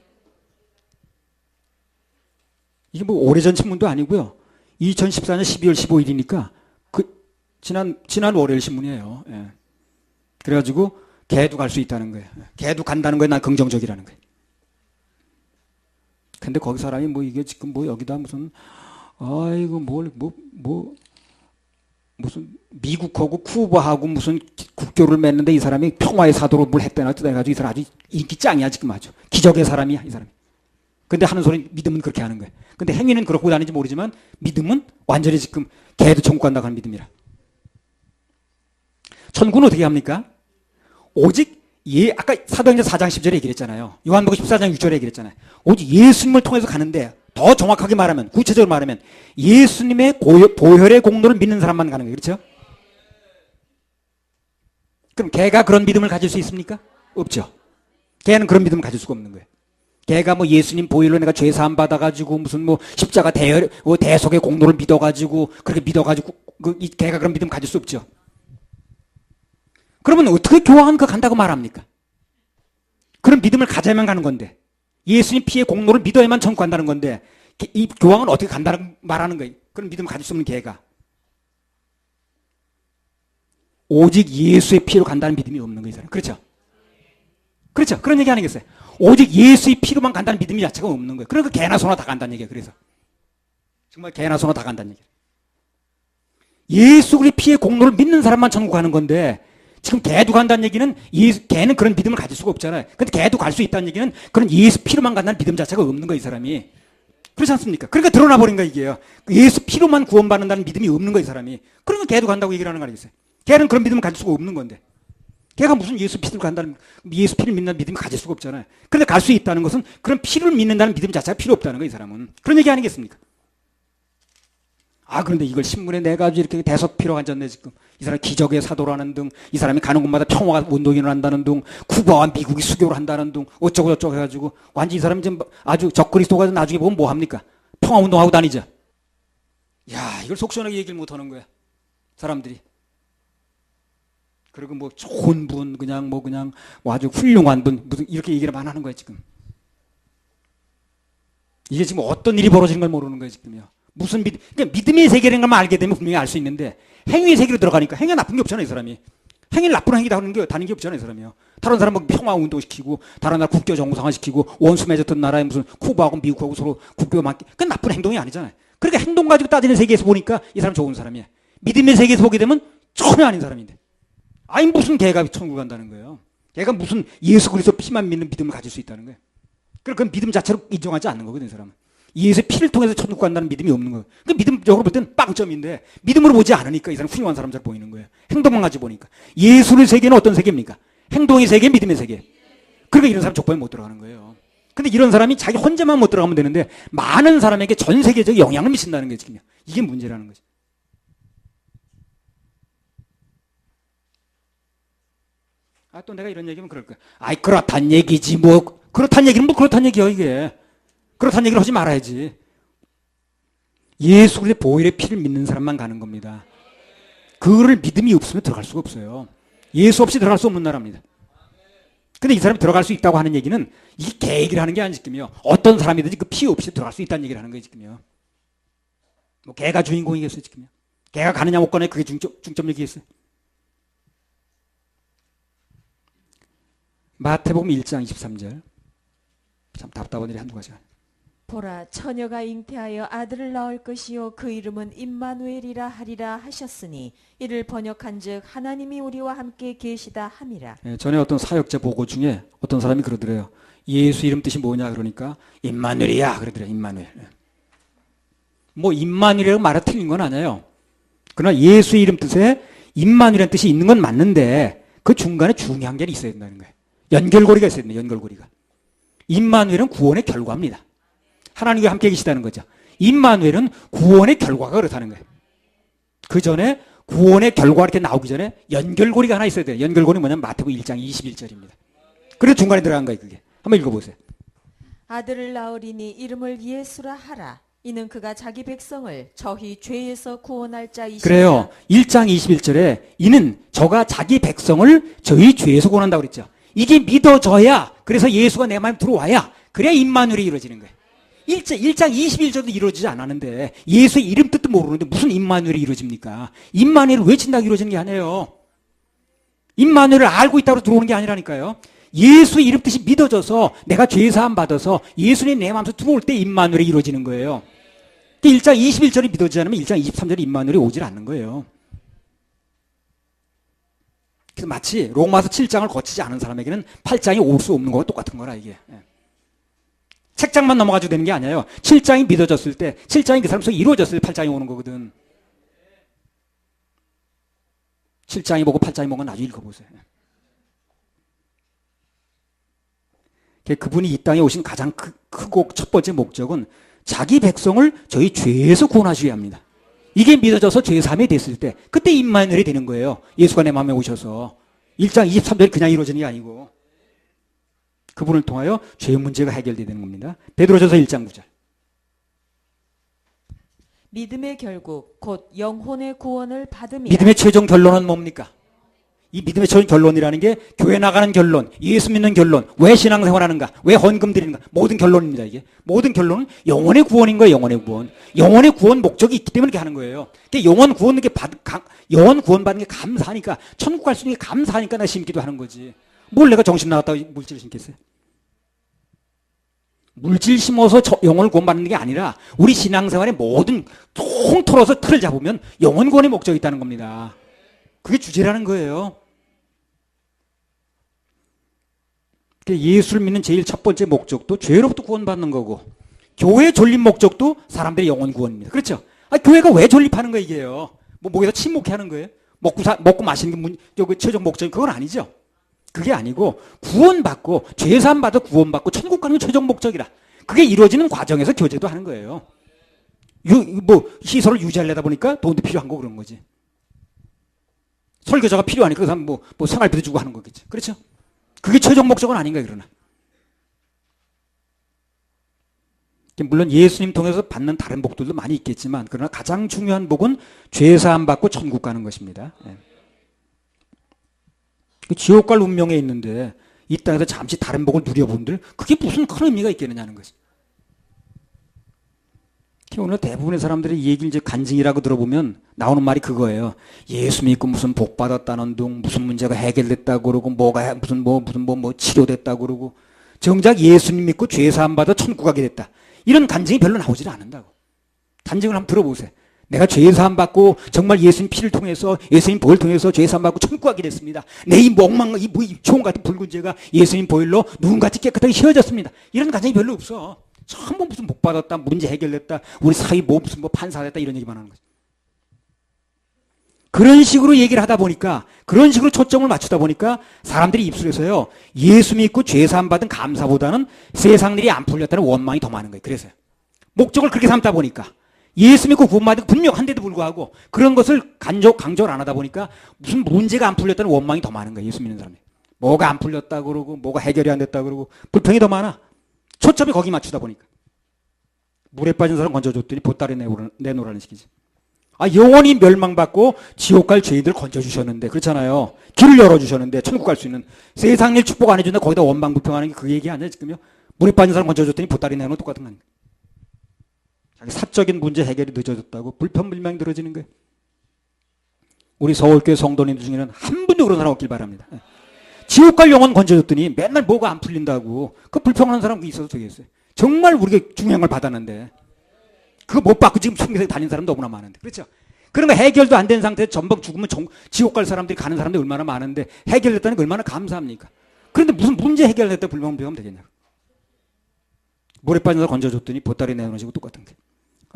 이게 뭐 오래전 신문도 아니고요. 2014년 12월 15일이니까 지난 월요일 신문이에요. 예. 그래가지고 개도 갈 수 있다는 거예요. 개도 간다는 거에 난 긍정적이라는 거예요. 근데 거기 사람이 이게 지금 여기다 무슨 무슨 미국하고 쿠바하고 무슨 국교를 맺는데 이 사람이 평화의 사도로 뭘 했다나 해가지고 이 사람 아주 인기 짱이야 지금 아주 기적의 사람이야 이 사람이. 근데 하는 소리 믿음은 그렇게 하는 거예요. 근데 행위는 그렇고 다니는지 모르지만 믿음은 완전히 지금 개도 천국 간다고 하는 믿음이라. 천국은 어떻게 합니까? 오직 아까 사도행전 4장 10절에 얘기를 했잖아요. 요한복음 14장 6절에 얘기를 했잖아요. 오직 예수님을 통해서 가는데 더 정확하게 말하면 구체적으로 말하면 예수님의 보혈의 공로를 믿는 사람만 가는 거예요. 그렇죠? 그럼 개가 그런 믿음을 가질 수 있습니까? 없죠. 걔는 그런 믿음을 가질 수가 없는 거예요. 걔가 뭐 예수님 보혈로 내가 죄 사함 받아가지고 무슨 뭐 십자가 대속의 공로를 믿어가지고 그렇게 믿어가지고 걔가 그런 믿음 가질 수 없죠. 그러면 어떻게 교황은 그거 간다고 말합니까? 그런 믿음을 가져야만 가는 건데 예수님 피의 공로를 믿어야만 천국 간다는 건데 이 교황은 어떻게 간다는 말하는 거예요? 그런 믿음을 가질 수 없는 걔가 오직 예수의 피로 간다는 믿음이 없는 거예요. 그렇죠? 그렇죠? 그런 얘기 아니겠어요? 오직 예수의 피로만 간다는 믿음이 자체가 없는 거예요. 그러니까 개나 소나 다 간다는 얘기예요. 그래서 정말 개나 소나 다 간다는 얘기예요. 예수 그리스도의 피의 공로를 믿는 사람만 천국 가는 건데 지금 개도 간다는 얘기는 개는 그런 믿음을 가질 수가 없잖아요. 근데 개도 갈 수 있다는 얘기는 그런 예수 피로만 간다는 믿음 자체가 없는 거예요. 이 사람이. 그렇지 않습니까? 그러니까 드러나 버린 거예요. 이게요. 예수 피로만 구원받는다는 믿음이 없는 거예요. 이 사람이. 그러면 개도 간다고 얘기를 하는 거 아니겠어요? 개는 그런 믿음을 가질 수가 없는 건데. 걔가 무슨 예수 피를 간다는, 예수 피를 믿는다는 믿음을 가질 수가 없잖아요. 그런데 갈 수 있다는 것은 그런 피를 믿는다는 믿음 자체가 필요 없다는 거예요, 이 사람은. 그런 얘기 아니겠습니까? 아, 그런데 이걸 신문에 내가지고 이렇게 대서피로 앉았네, 지금. 이 사람이 기적의 사도라는 등, 이 사람이 가는 곳마다 평화 운동이 일어난다는 등, 쿠바와 미국이 수교를 한다는 등, 어쩌고 저쩌고 해가지고, 완전 이 사람이 지금 아주 적그리스도가 나중에 보면 뭐 합니까? 평화 운동하고 다니죠. 야, 이걸 속 시원하게 얘기를 못 하는 거야. 사람들이. 그리고 뭐 좋은 분, 그냥 뭐 아주 훌륭한 분, 무슨 이렇게 얘기를만 하는 거예요, 지금. 이게 지금 어떤 일이 벌어지는 걸 모르는 거예요, 지금요. 무슨 그러니까 믿음의 세계라는 것만 알게 되면 분명히 알 수 있는데, 행위의 세계로 들어가니까 행위가 나쁜 게 없잖아요, 이 사람이. 행위를 나쁜 행위 다는 게 없잖아요, 이 사람이요. 다른 사람 뭐 평화 운동시키고, 다른 나라 국교 정상화시키고, 원수 맺었던 나라에 무슨 쿠바하고 미국하고 서로 국교 맞기, 그건 나쁜 행동이 아니잖아요. 그러니까 행동 가지고 따지는 세계에서 보니까 이 사람 좋은 사람이야. 믿음의 세계에서 보게 되면 전혀 아닌 사람인데. 아니 무슨 걔가 천국 간다는 거예요. 걔가 무슨 예수 그리스도 피만 믿는 믿음을 가질 수 있다는 거예요. 그러니까 그 믿음 자체로 인정하지 않는 거거든요, 이 사람은. 예수의 피를 통해서 천국 간다는 믿음이 없는 거예요. 그 믿음적으로 볼 때는 빵점인데 믿음으로 보지 않으니까 이 사람 훌륭한 사람처럼 보이는 거예요. 행동만 가지고 보니까. 예수의 세계는 어떤 세계입니까? 행동의 세계, 믿음의 세계. 그러니까 이런 사람 족보에 못 들어가는 거예요. 근데 이런 사람이 자기 혼자만 못 들어가면 되는데 많은 사람에게 전 세계적 영향을 미친다는 게 지금요. 이게 문제라는 거죠. 아, 또 내가 이런 얘기하면 그럴 거야. 아이, 그렇단 얘기지, 뭐. 그렇단 얘기는 뭐 그렇단 얘기야, 이게. 그렇단 얘기를 하지 말아야지. 예수 그리스도의 보혈의 피를 믿는 사람만 가는 겁니다. 그거를 믿음이 없으면 들어갈 수가 없어요. 예수 없이 들어갈 수 없는 나라입니다. 근데 이 사람이 들어갈 수 있다고 하는 얘기는 이게 개 얘기를 하는 게 아니지, 지금요. 어떤 사람이든지 그 피 없이 들어갈 수 있다는 얘기를 하는 거예요, 지금요. 뭐, 개가 주인공이겠어요, 지금요. 개가 가느냐 못 가느냐 그게 중점 얘기겠어요. 마태복음 1장 23절. 참 답답한 일이 한두 가지가. 보라, 처녀가 잉태하여 아들을 낳을 것이요 그 이름은 임마누엘이라 하리라 하셨으니 이를 번역한즉 하나님이 우리와 함께 계시다 함이라. 예, 전에 어떤 사역자 보고 중에 어떤 사람이 그러더래요. 예수 이름 뜻이 뭐냐 그러니까 임마누엘이야 그러더래요. 임마누엘. 뭐 임마누엘이라고 말이 틀린 건 아니에요. 그러나 예수 이름 뜻에 임마누엘이라는 뜻이 있는 건 맞는데 그 중간에 중요한 게 있어야 된다는 거예요. 연결고리가 있어야 된다. 연결고리가. 임마누엘은 구원의 결과입니다. 하나님과 함께 계시다는 거죠. 임마누엘은 구원의 결과가 그렇다는 거예요. 그 전에 구원의 결과가 이렇게 나오기 전에 연결고리가 하나 있어야 돼요. 연결고리 뭐냐면 마태복음 1장 21절입니다. 그래서 중간에 들어간 거예요. 그게. 한번 읽어보세요. 아들을 낳으리니 이름을 예수라 하라. 이는 그가 자기 백성을 저희 죄에서 구원할 자이시라. 그래요. 1장 21절에 이는 저가 자기 백성을 저희 죄에서 구원한다고 그랬죠. 이게 믿어져야, 그래서 예수가 내 마음에 들어와야 그래야 임마누엘이 이루어지는 거예요. 1장 21절도 이루어지지 않았는데 예수의 이름 뜻도 모르는데 무슨 임마누엘이 이루어집니까? 임마누엘을 외친다고 이루어지는 게 아니에요. 임마누엘을 알고 있다고 들어오는 게 아니라니까요. 예수의 이름 뜻이 믿어져서 내가 죄사함 받아서 예수님 내 마음에 들어올 때 임마누엘이 이루어지는 거예요. 1장 21절이 믿어지지 않으면 1장 23절에 임마누엘이 오질 않는 거예요. 그래서 마치 로마서 7장을 거치지 않은 사람에게는 8장이 올 수 없는 거와 똑같은 거라 이게. 책장만 넘어가지고 되는 게 아니에요. 7장이 믿어졌을 때, 7장이 그 사람 속에 이루어졌을 때 8장이 오는 거거든. 7장이 보고 8장이 뭔가 나중에 읽어보세요. 그분이 이 땅에 오신 가장 크고 첫 번째 목적은 자기 백성을 저희 죄에서 구원하시려 합니다. 이게 믿어져서 죄사함이 됐을 때 그때 임마누엘이 되는 거예요. 예수가 내 마음에 오셔서 1장 23절이 그냥 이루어지는 게 아니고 그분을 통하여 죄 문제가 해결되는 겁니다. 베드로전서 1장 9절. 믿음의 결국 곧 영혼의 구원을 받음이라. 믿음의 최종 결론은 뭡니까? 이 믿음의 최종 결론이라는 게 교회 나가는 결론, 예수 믿는 결론, 왜 신앙생활하는가, 왜 헌금 드리는가, 모든 결론입니다. 이게 모든 결론은 영혼의 구원인 거예요. 영혼의 구원. 영혼의 구원 목적이 있기 때문에 이렇게 하는 거예요. 영혼 구원 영혼 구원 받는 게 감사하니까, 천국 갈 수 있는 게 감사하니까 내가 심기도 하는 거지. 뭘 내가 정신 나갔다고 물질을 심겠어요? 물질 심어서 영혼을 구원받는 게 아니라 우리 신앙생활의 모든 통틀어서 틀을 잡으면 영혼 구원의 목적이 있다는 겁니다. 그게 주제라는 거예요. 예수를 믿는 제일 첫 번째 목적도 죄로부터 구원받는 거고, 교회 존립 목적도 사람들의 영혼 구원입니다. 그렇죠? 교회가 왜 존립하는 거예요, 이게요? 목에서 침묵해 하는 거예요? 먹고 마시는 게 최종 목적이 그건 아니죠. 그게 아니고 구원받고 죄사함 받아 구원받고 천국 가는 게 최종 목적이라. 그게 이루어지는 과정에서 교제도 하는 거예요. 시설을 유지하려다 보니까 돈도 필요한 거 그런 거지. 설교자가 필요하니까 그 사람 생활비도 주고 하는 거겠죠. 그렇죠? 그게 최종 목적은 아닌가 그러나. 물론 예수님 통해서 받는 다른 복들도 많이 있겠지만, 그러나 가장 중요한 복은 죄사함 받고 천국 가는 것입니다. 지옥 갈 운명에 있는데 이 땅에서 잠시 다른 복을 누려본들, 그게 무슨 큰 의미가 있겠느냐는 거지. 오늘 대부분의 사람들이 이 얘기를 이제 간증이라고 들어보면 나오는 말이 그거예요. 예수 믿고 무슨 복 받았다는 둥, 무슨 문제가 해결됐다고 그러고, 무슨 치료됐다고 그러고, 정작 예수님 믿고 죄 사함 받아 천국 가게 됐다. 이런 간증이 별로 나오질 않는다고. 간증을 한번 들어보세요. 내가 죄 사함 받고 정말 예수님 피를 통해서, 예수님 보혈 통해서 죄 사함 받고 천국 가게 됐습니다. 내 이 이 초원 같은 붉은 죄가 예수님 보혈로 눈같이 깨끗하게 휘어졌습니다. 이런 간증이 별로 없어. 전부 무슨 복 받았다, 문제 해결됐다, 우리 사위 무슨 판사됐다, 이런 얘기만 하는 거지. 그런 식으로 얘기를 하다 보니까, 그런 식으로 초점을 맞추다 보니까 사람들이 입술에서요, 예수 믿고 죄 사함 받은 감사보다는 세상 일이 안 풀렸다는 원망이 더 많은 거예요. 그래서요. 목적을 그렇게 삼다 보니까, 예수 믿고 구원받은 거 분명한데도 불구하고 그런 것을 강조를 안 하다 보니까 무슨 문제가 안 풀렸다는 원망이 더 많은 거예요. 예수 믿는 사람이. 뭐가 안 풀렸다고 그러고, 뭐가 해결이 안 됐다고 그러고, 불평이 더 많아. 초점이 거기 맞추다 보니까. 물에 빠진 사람 건져줬더니 보따리 내놓으라는 식이지. 영원히 멸망받고 지옥 갈 죄인들 건져주셨는데, 그렇잖아요. 길을 열어주셨는데, 천국 갈 수 있는. 세상 일 축복 안 해준다 거기다 원망 불평하는 게 그 얘기 아니야, 지금요? 물에 빠진 사람 건져줬더니 보따리 내놓으면 똑같은 거 아니야. 자기 사적인 문제 해결이 늦어졌다고 불평불명이 늘어지는 거예요. 우리 서울교회 성도님들 중에는 한 분도 그런 사람 없길 바랍니다. 지옥 갈 영혼 건져줬더니 맨날 뭐가 안 풀린다고 그 불평하는 사람 있어도 되겠어요. 정말 우리가 중요한 걸 받았는데 그거 못 받고 지금 천국에 다니는 사람 너무나 많은데, 그렇죠? 그런 거 해결도 안 된 상태에서 전부 죽으면 지옥 갈 사람들이 가는 사람들이 얼마나 많은데 해결됐다는 게 얼마나 감사합니까? 그런데 무슨 문제 해결됐다 불평하면 되겠냐고. 물에 빠진 사람 건져줬더니 보따리 내놓으시고 똑같은 게.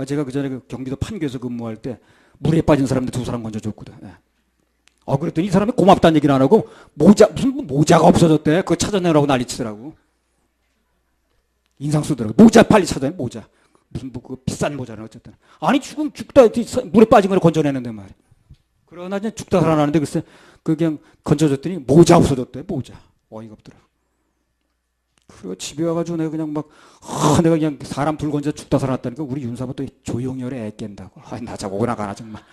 제가 그 전에 경기도 판교에서 근무할 때 물에 빠진 사람들 2사람 건져줬거든. 그랬더니 이 사람이 고맙다는 얘기를 안 하고 무슨 모자가 없어졌대. 그거 찾아내라고 난리치더라고. 인상 쓰더라고. 모자 빨리 찾아내, 모자. 무슨 그 비싼 모자는 어쨌든. 아니 죽다 물에 빠진 걸 건져내는데 말이야. 그러나 이제 죽다 살아나는데 글쎄 그냥 건져줬더니 모자 없어졌대. 모자. 어이가 없더라. 그리고 집에 와가지고 내가 그냥 내가 그냥 사람 둘 건져 죽다 살아났다니까 우리 윤사부 또 조용히 하래 애 깬다고. 나 자고 오나 가나 정말.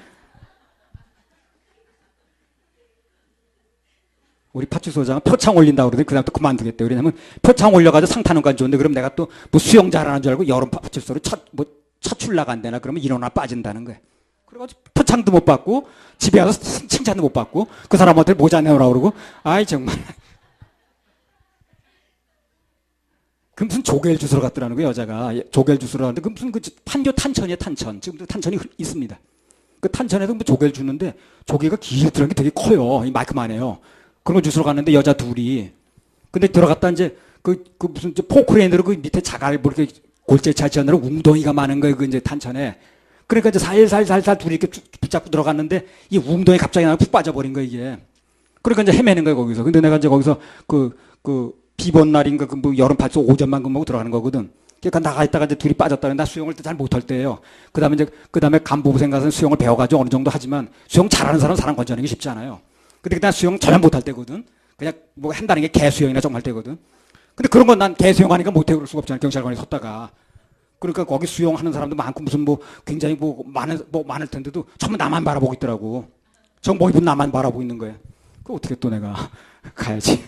우리 파출소장은 표창 올린다고 그러더니 그다음 또 그만두겠대. 왜냐면 표창 올려가지고 상 타는 건 좋은데 그럼 내가 또 수영 잘하는 줄 알고 여름 파출소로 차출 나간대나 그러면 일어나 빠진다는 거야. 그래가지고 표창도 못 받고 집에 와서 칭찬도 못 받고 그 사람한테 모자 내오라고 그러고. 정말. 그 무슨 조개를 주스러 갔더라는 거예요, 여자가. 조개를 주스러 갔는데 그 무슨 판교 탄천이에요, 탄천. 지금도 탄천이 있습니다. 그 탄천에도 조개를 주는데 조개가 길더라는 게 되게 커요. 말크만해요. 그런 거 주스러 갔는데 여자 둘이. 근데 들어갔다 이제 무슨 포크레인으로 그 밑에 자갈 이렇게 골재차 지하느라 웅덩이가 많은 거예요, 이제 탄천에. 그러니까 이제 살살 둘이 이렇게 붙잡고 들어갔는데 이 웅덩이 갑자기 나가 푹 빠져버린 거예요, 이게. 그러니까 이제 헤매는 거예요, 거기서. 근데 내가 이제 거기서 비번 날인가 여름 발소 오전만 근무하고 들어가는 거거든. 그러니까 나가 있다가 이제 둘이 빠졌다는. 나 수영을 잘 못할 때예요. 그다음에 간부부생 가서 수영을 배워가지고 어느 정도 하지만 수영 잘하는 사람 건져내는 게 쉽지 않아요. 근데 나 수영 전혀 못할 때거든. 그냥 한다는 게 개수영이나 좀 할 때거든. 근데 그런 건 난 개수용하니까 못해 그럴 수가 없잖아요. 경찰관에 섰다가. 그러니까 거기 수용하는 사람도 많고 무슨 뭐 굉장히 뭐 많을 텐데도 전부 나만 바라보고 있더라고. 정복 입은 나만 바라보고 있는 거야. 그 어떻게 또 내가 가야지.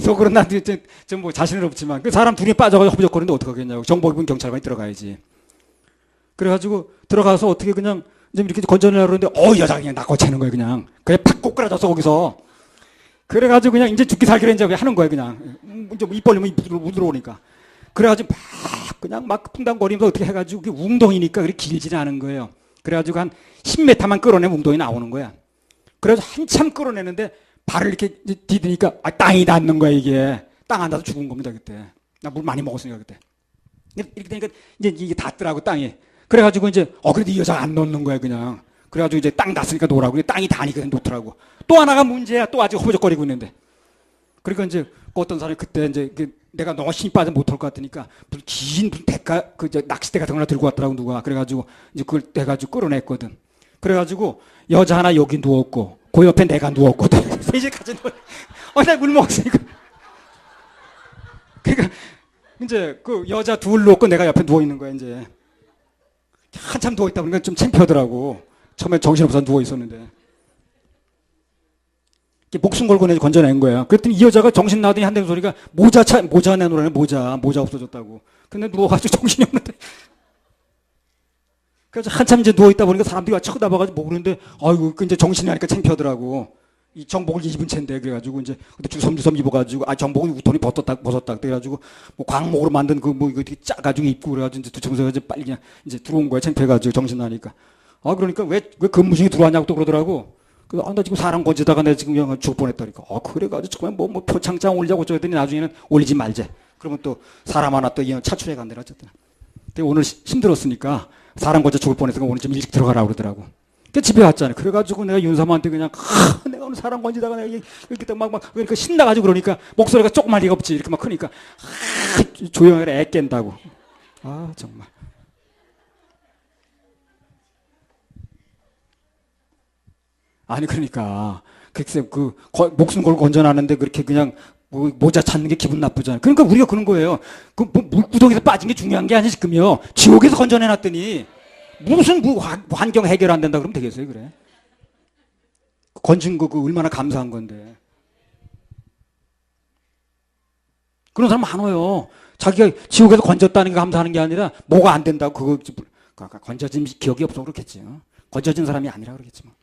속으로 나도 좀뭐 자신은 없지만 그 사람 둘이 빠져가지고 허부적거리는데 어떡하겠냐고. 정복 입은 경찰관이 들어가야지. 그래가지고 들어가서 어떻게 그냥 좀 이렇게 건져내려고 그러는데 여자가 그냥 낚아채는 거야 그냥. 그냥 팍 꼬꾸라졌어 거기서. 그래가지고 그냥 이제 죽기 살기로 이제 하는 거야 그냥. 이제 입 벌리면 입 들어오니까. 그래가지고 막 그냥 막 풍당거리면서 어떻게 해가지고 그게 웅덩이니까 그렇게 길지는 않은 거예요. 그래가지고 한 10m만 끌어내면 웅덩이 나오는 거야. 그래서 한참 끌어내는데 발을 이렇게 디디니까 땅이 닿는 거야 이게. 땅 안 닿아서 죽은 겁니다 그때. 나 물 많이 먹었으니까 그때. 이렇게 되니까 이제 이게 닿더라고 땅이. 그래가지고 이제 그래도 이 여자가 안 놓는 거야 그냥. 그래가지고 이제 땅 닿으니까 놓으라고. 땅이 닿으니까 놓더라고. 또 하나가 문제야. 또 아직 허벅거리고 있는데. 그러니까 이제 어떤 사람이 그때 이제 내가 너무 힘이 빠져 못할 것 같으니까 무슨 긴 대가 낚싯대 같은 거 하나 들고 왔더라고 누가. 그래가지고 이제 그걸 해가지고 끌어냈거든. 그래가지고 여자 하나 여기 누웠고 그 옆에 내가 누웠거든. 셋이 같이 누워. 내가 물 먹었으니까. 그러니까 이제 그 여자 둘 누웠고 내가 옆에 누워 있는 거야 이제. 한참 누워 있다 보니까 좀 창피하더라고. 처음에 정신없어서 누워 있었는데. 목숨 걸고 내가 건져낸 거야. 그랬더니 이 여자가 정신 나더니 한다는 소리가 모자 내놓으라네. 모자 없어졌다고. 근데 누워가지고 정신이 없는데. 그래서 한참 이제 누워있다 보니까 사람들이 와 쳐다봐가지고 뭐 그러는데, 아이고, 이제 정신이 나니까 창피하더라고. 이 정복을 입은 채인데, 그래가지고 이제, 근데 주섬주섬 입어가지고, 정복은 우통이 벗었다. 그래가지고, 뭐 광목으로 만든 이거 되게 짜가지고 입고 그래가지고 이제 두청서가지고 빨리 그냥 이제 들어온 거야. 창피해가지고 정신 나니까. 그러니까 왜 근무중에 들어왔냐고 또 그러더라고. 나 지금 사람 건지다가 내가 지금 영화 죽을 뻔했다니까. 그래가지고 정말 뭐 표창장 올리자고 어쩌더니 나중에는 올리지 말재. 그러면 또 사람 하나 또 차출해 간대라 어쨌든. 근데 오늘 힘들었으니까 사람 건져 죽을 뻔했으니까 오늘 좀 일찍 들어가라 그러더라고. 그 집에 왔잖아요. 그래가지고 내가 윤사모한테 그냥 내가 오늘 사람 건지다가 내가 이렇게 막 그러니까 신나가지고 그러니까 목소리가 조그만 리가 없지 이렇게 막 크니까 조용히 애 깬다고. 정말. 아니 그러니까 글쎄 목숨 걸고 건져놨는데 그렇게 그냥 모자 찾는 게 기분 나쁘잖아요. 그러니까 우리가 그런 거예요. 물구덩이에서 빠진 게 중요한 게 아니 지금요. 지옥에서 건져내놨더니 무슨 환경 해결 안 된다 그러면 되겠어요, 그래? 건진 거 얼마나 감사한 건데. 그런 사람 많아요. 자기가 지옥에서 건졌다는 게 감사하는 게 아니라 뭐가 안 된다고 건져진 기억이 없어 그렇겠지. 건져진 사람이 아니라 그러겠지만.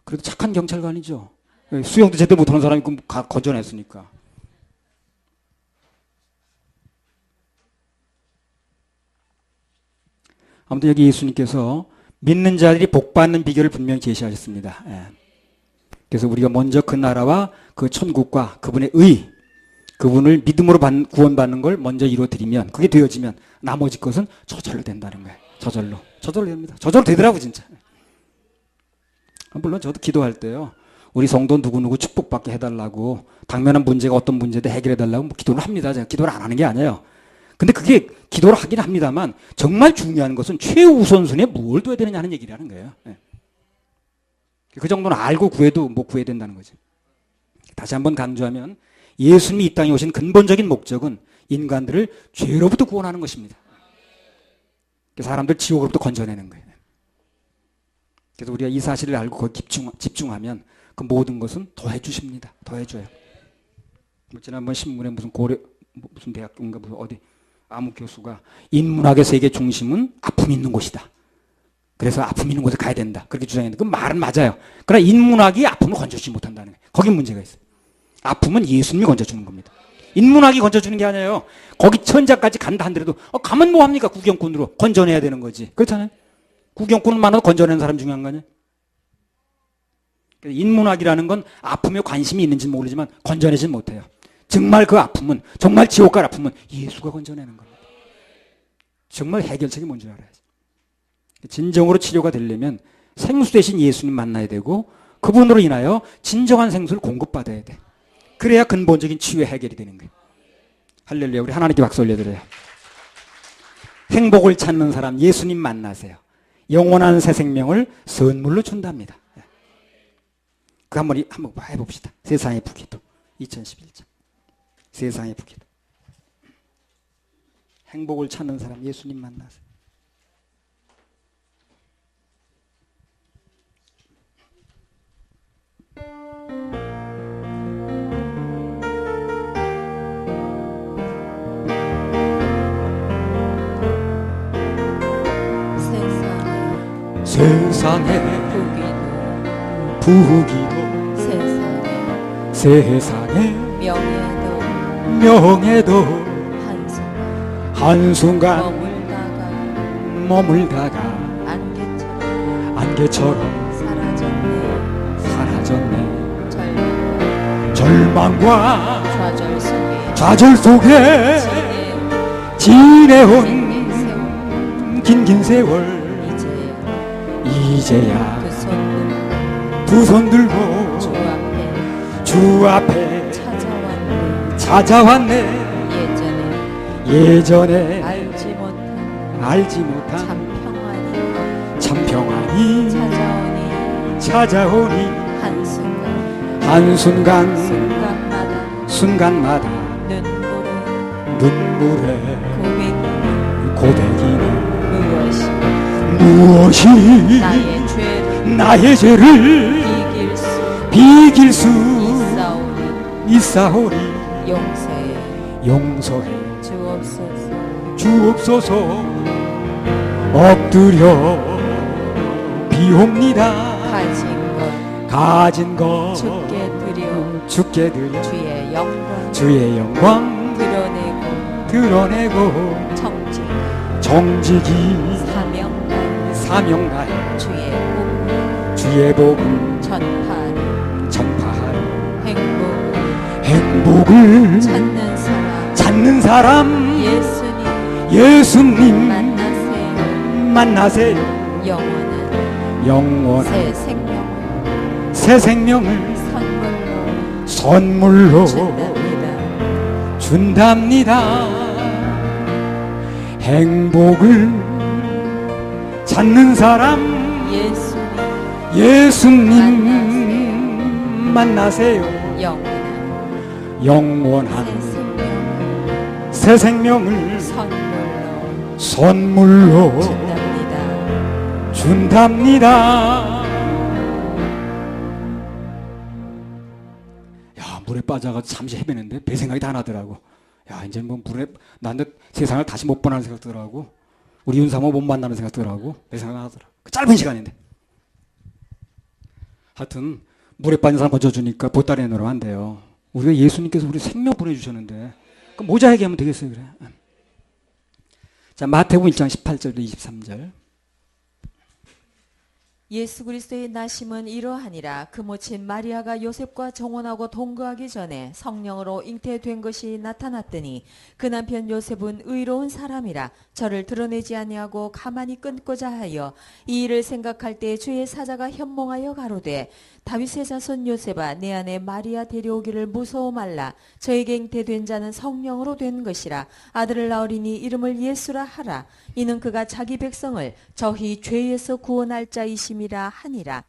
그래도 착한 경찰관이죠. 수영도 제대로 못하는 사람이 건져냈으니까. 아무튼 여기 예수님께서 믿는 자들이 복받는 비결을 분명히 제시하셨습니다. 그래서 우리가 먼저 그 나라와 그 천국과 그분의 그분을 믿음으로 구원받는 걸 먼저 이루어드리면 그게 되어지면 나머지 것은 저절로 된다는 거예요. 저절로 됩니다. 저절로 되더라고 진짜. 물론 저도 기도할 때요. 우리 성도 누구누구 축복받게 해달라고 당면한 문제가 어떤 문제도 해결해달라고 기도를 합니다. 제가 기도를 안 하는 게 아니에요. 근데 그게 기도를 하긴 합니다만 정말 중요한 것은 최우선순위에 뭘 둬야 되느냐 하는 얘기를 하는 거예요. 그 정도는 알고 구해도 못 구해야 된다는 거지. 다시 한번 강조하면 예수님이 이 땅에 오신 근본적인 목적은 인간들을 죄로부터 구원하는 것입니다. 사람들 지옥으로부터 건져내는 거예요. 그래서 우리가 이 사실을 알고 거기 집중하면 그 모든 것은 더해 주십니다. 더해 줘요. 지난번 신문에 무슨 대학교인가 어디 아무 교수가 인문학의 세계 중심은 아픔이 있는 곳이다. 그래서 아픔이 있는 곳에 가야 된다. 그렇게 주장했는데 그 말은 맞아요. 그러나 인문학이 아픔을 건져주지 못한다는 거예요. 거긴 문제가 있어요. 아픔은 예수님이 건져주는 겁니다. 인문학이 건져주는 게 아니에요. 거기 천자까지 간다 한더라도 가면 뭐합니까? 구경꾼으로 건져내야 되는 거지. 그렇잖아요. 구경꾼은 많아도 건져내는 사람 중요한 거 아니에요? 인문학이라는 건 아픔에 관심이 있는지는 모르지만 건져내지는 못해요. 정말 그 아픔은 정말 지옥 갈 아픔은 예수가 건져내는 겁니다. 정말 해결책이 뭔지 알아야지. 진정으로 치료가 되려면 생수 대신 예수님 만나야 되고 그분으로 인하여 진정한 생수를 공급받아야 돼. 그래야 근본적인 치유의 해결이 되는 거예요. 할렐루야. 우리 하나님께 박수 올려드려요. 행복을 찾는 사람 예수님 만나세요. 영원한 새 생명을 선물로 준답니다. 그 한번 해봅시다. 세상의 부기도 2011장. 세상의 부기도. 행복을 찾는 사람 예수님 만나세요. 세상의 부귀도 세상의 명예도 한순간 머물다가 안개처럼 사라졌네. 절망과 좌절 속에 지내온 긴 세월 이제야 두 손 들고 주 앞에 찾아왔네. 예전에 알지 못한 참 평안이 찾아오니 한순간마다 눈물에 고백이네. 무엇이 나의 죄를 비길 수 있사오니 용서해 주옵소서. 엎드려 비옵니다. 가진 것 주께 드려 주의 영광 드러내고 정직이 사명 다해 주의 복음 전파하리. 행복을 찾는 사람 예수님 만나세요. 영원한 새 생명을 선물로 준답니다. 행복을 찾는 사람 예수님 만나세요. 영원한 새 생명을 선물로 준답니다. 야, 물에 빠져가지고 잠시 헤매는데 배 생각이 다 나더라고. 야, 이제 뭐 물에 나한테 세상을 다시 못 보는 생각 들더라고. 우리 윤사모 못 만나는 생각 들더라고. 내 생각 나더라고. 그 짧은 시간인데. 하여튼 물에 빠진 사람 건져주니까 보따리에 넣으면 안 돼요. 우리가 예수님께서 우리 생명 보내주셨는데 그 모자 얘기하면 되겠어요. 그래. 자, 마태복음 1장 18절부터 23절. 예수 그리스도의 나심은 이러하니라. 그 모친 마리아가 요셉과 정혼하고 동거하기 전에 성령으로 잉태된 것이 나타났더니 그 남편 요셉은 의로운 사람이라 저를 드러내지 아니하고 가만히 끊고자 하여 이 일을 생각할 때 주의 사자가 현몽하여 가로되 다윗의 자손 요셉아 내 안에 마리아 데려오기를 무서워 말라. 저에게 잉태된 자는 성령으로 된 것이라. 아들을 낳으리니 이름을 예수라 하라. 이는 그가 자기 백성을 저희 죄에서 구원할 자이심이라 하니라.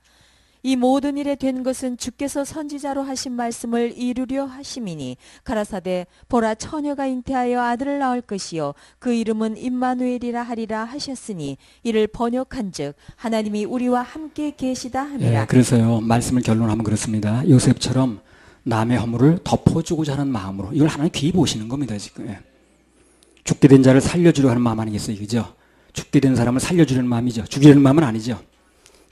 이 모든 일에 된 것은 주께서 선지자로 하신 말씀을 이루려 하심이니 가라사대 보라 처녀가 잉태하여 아들을 낳을 것이요 그 이름은 임마누엘이라 하리라 하셨으니 이를 번역한즉 하나님이 우리와 함께 계시다 함이라. 그래서요 말씀을 결론하면 그렇습니다. 요셉처럼 남의 허물을 덮어주고자 하는 마음으로 이걸 하나님 귀히 보시는 겁니다. 지금 죽게 된 자를 살려주려 하는 마음 아니겠어요, 그죠? 죽게 된 사람을 살려주려는 마음이죠. 죽이려는 마음은 아니죠.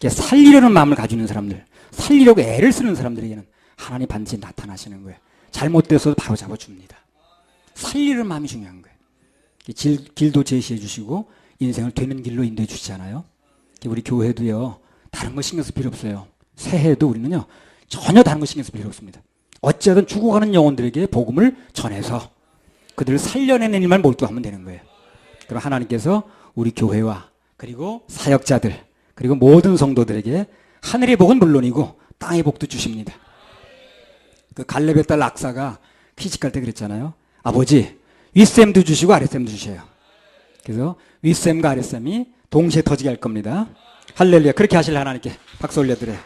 살리려는 마음을 가지고 있는 사람들, 살리려고 애를 쓰는 사람들에게는 하나님 반드시 나타나시는 거예요. 잘못돼서 바로 잡아줍니다. 살리려는 마음이 중요한 거예요. 길도 제시해 주시고 인생을 되는 길로 인도해 주시잖아요. 우리 교회도요, 다른 거 신경 쓸 필요 없어요. 새해도 우리는요, 전혀 다른 거 신경 쓸 필요 없습니다. 어찌하든 죽어가는 영혼들에게 복음을 전해서 그들을 살려내는 일만 몰두하면 되는 거예요. 그럼 하나님께서 우리 교회와 그리고 사역자들 그리고 모든 성도들에게 하늘의 복은 물론이고 땅의 복도 주십니다. 그 갈렙의 딸 악사가 시집갈 때 그랬잖아요. 아버지 윗셈도 주시고 아랫셈도 주셔요. 그래서 윗셈과 아랫셈이 동시에 터지게 할 겁니다. 할렐루야. 그렇게 하실 하나님께 박수 올려드려요.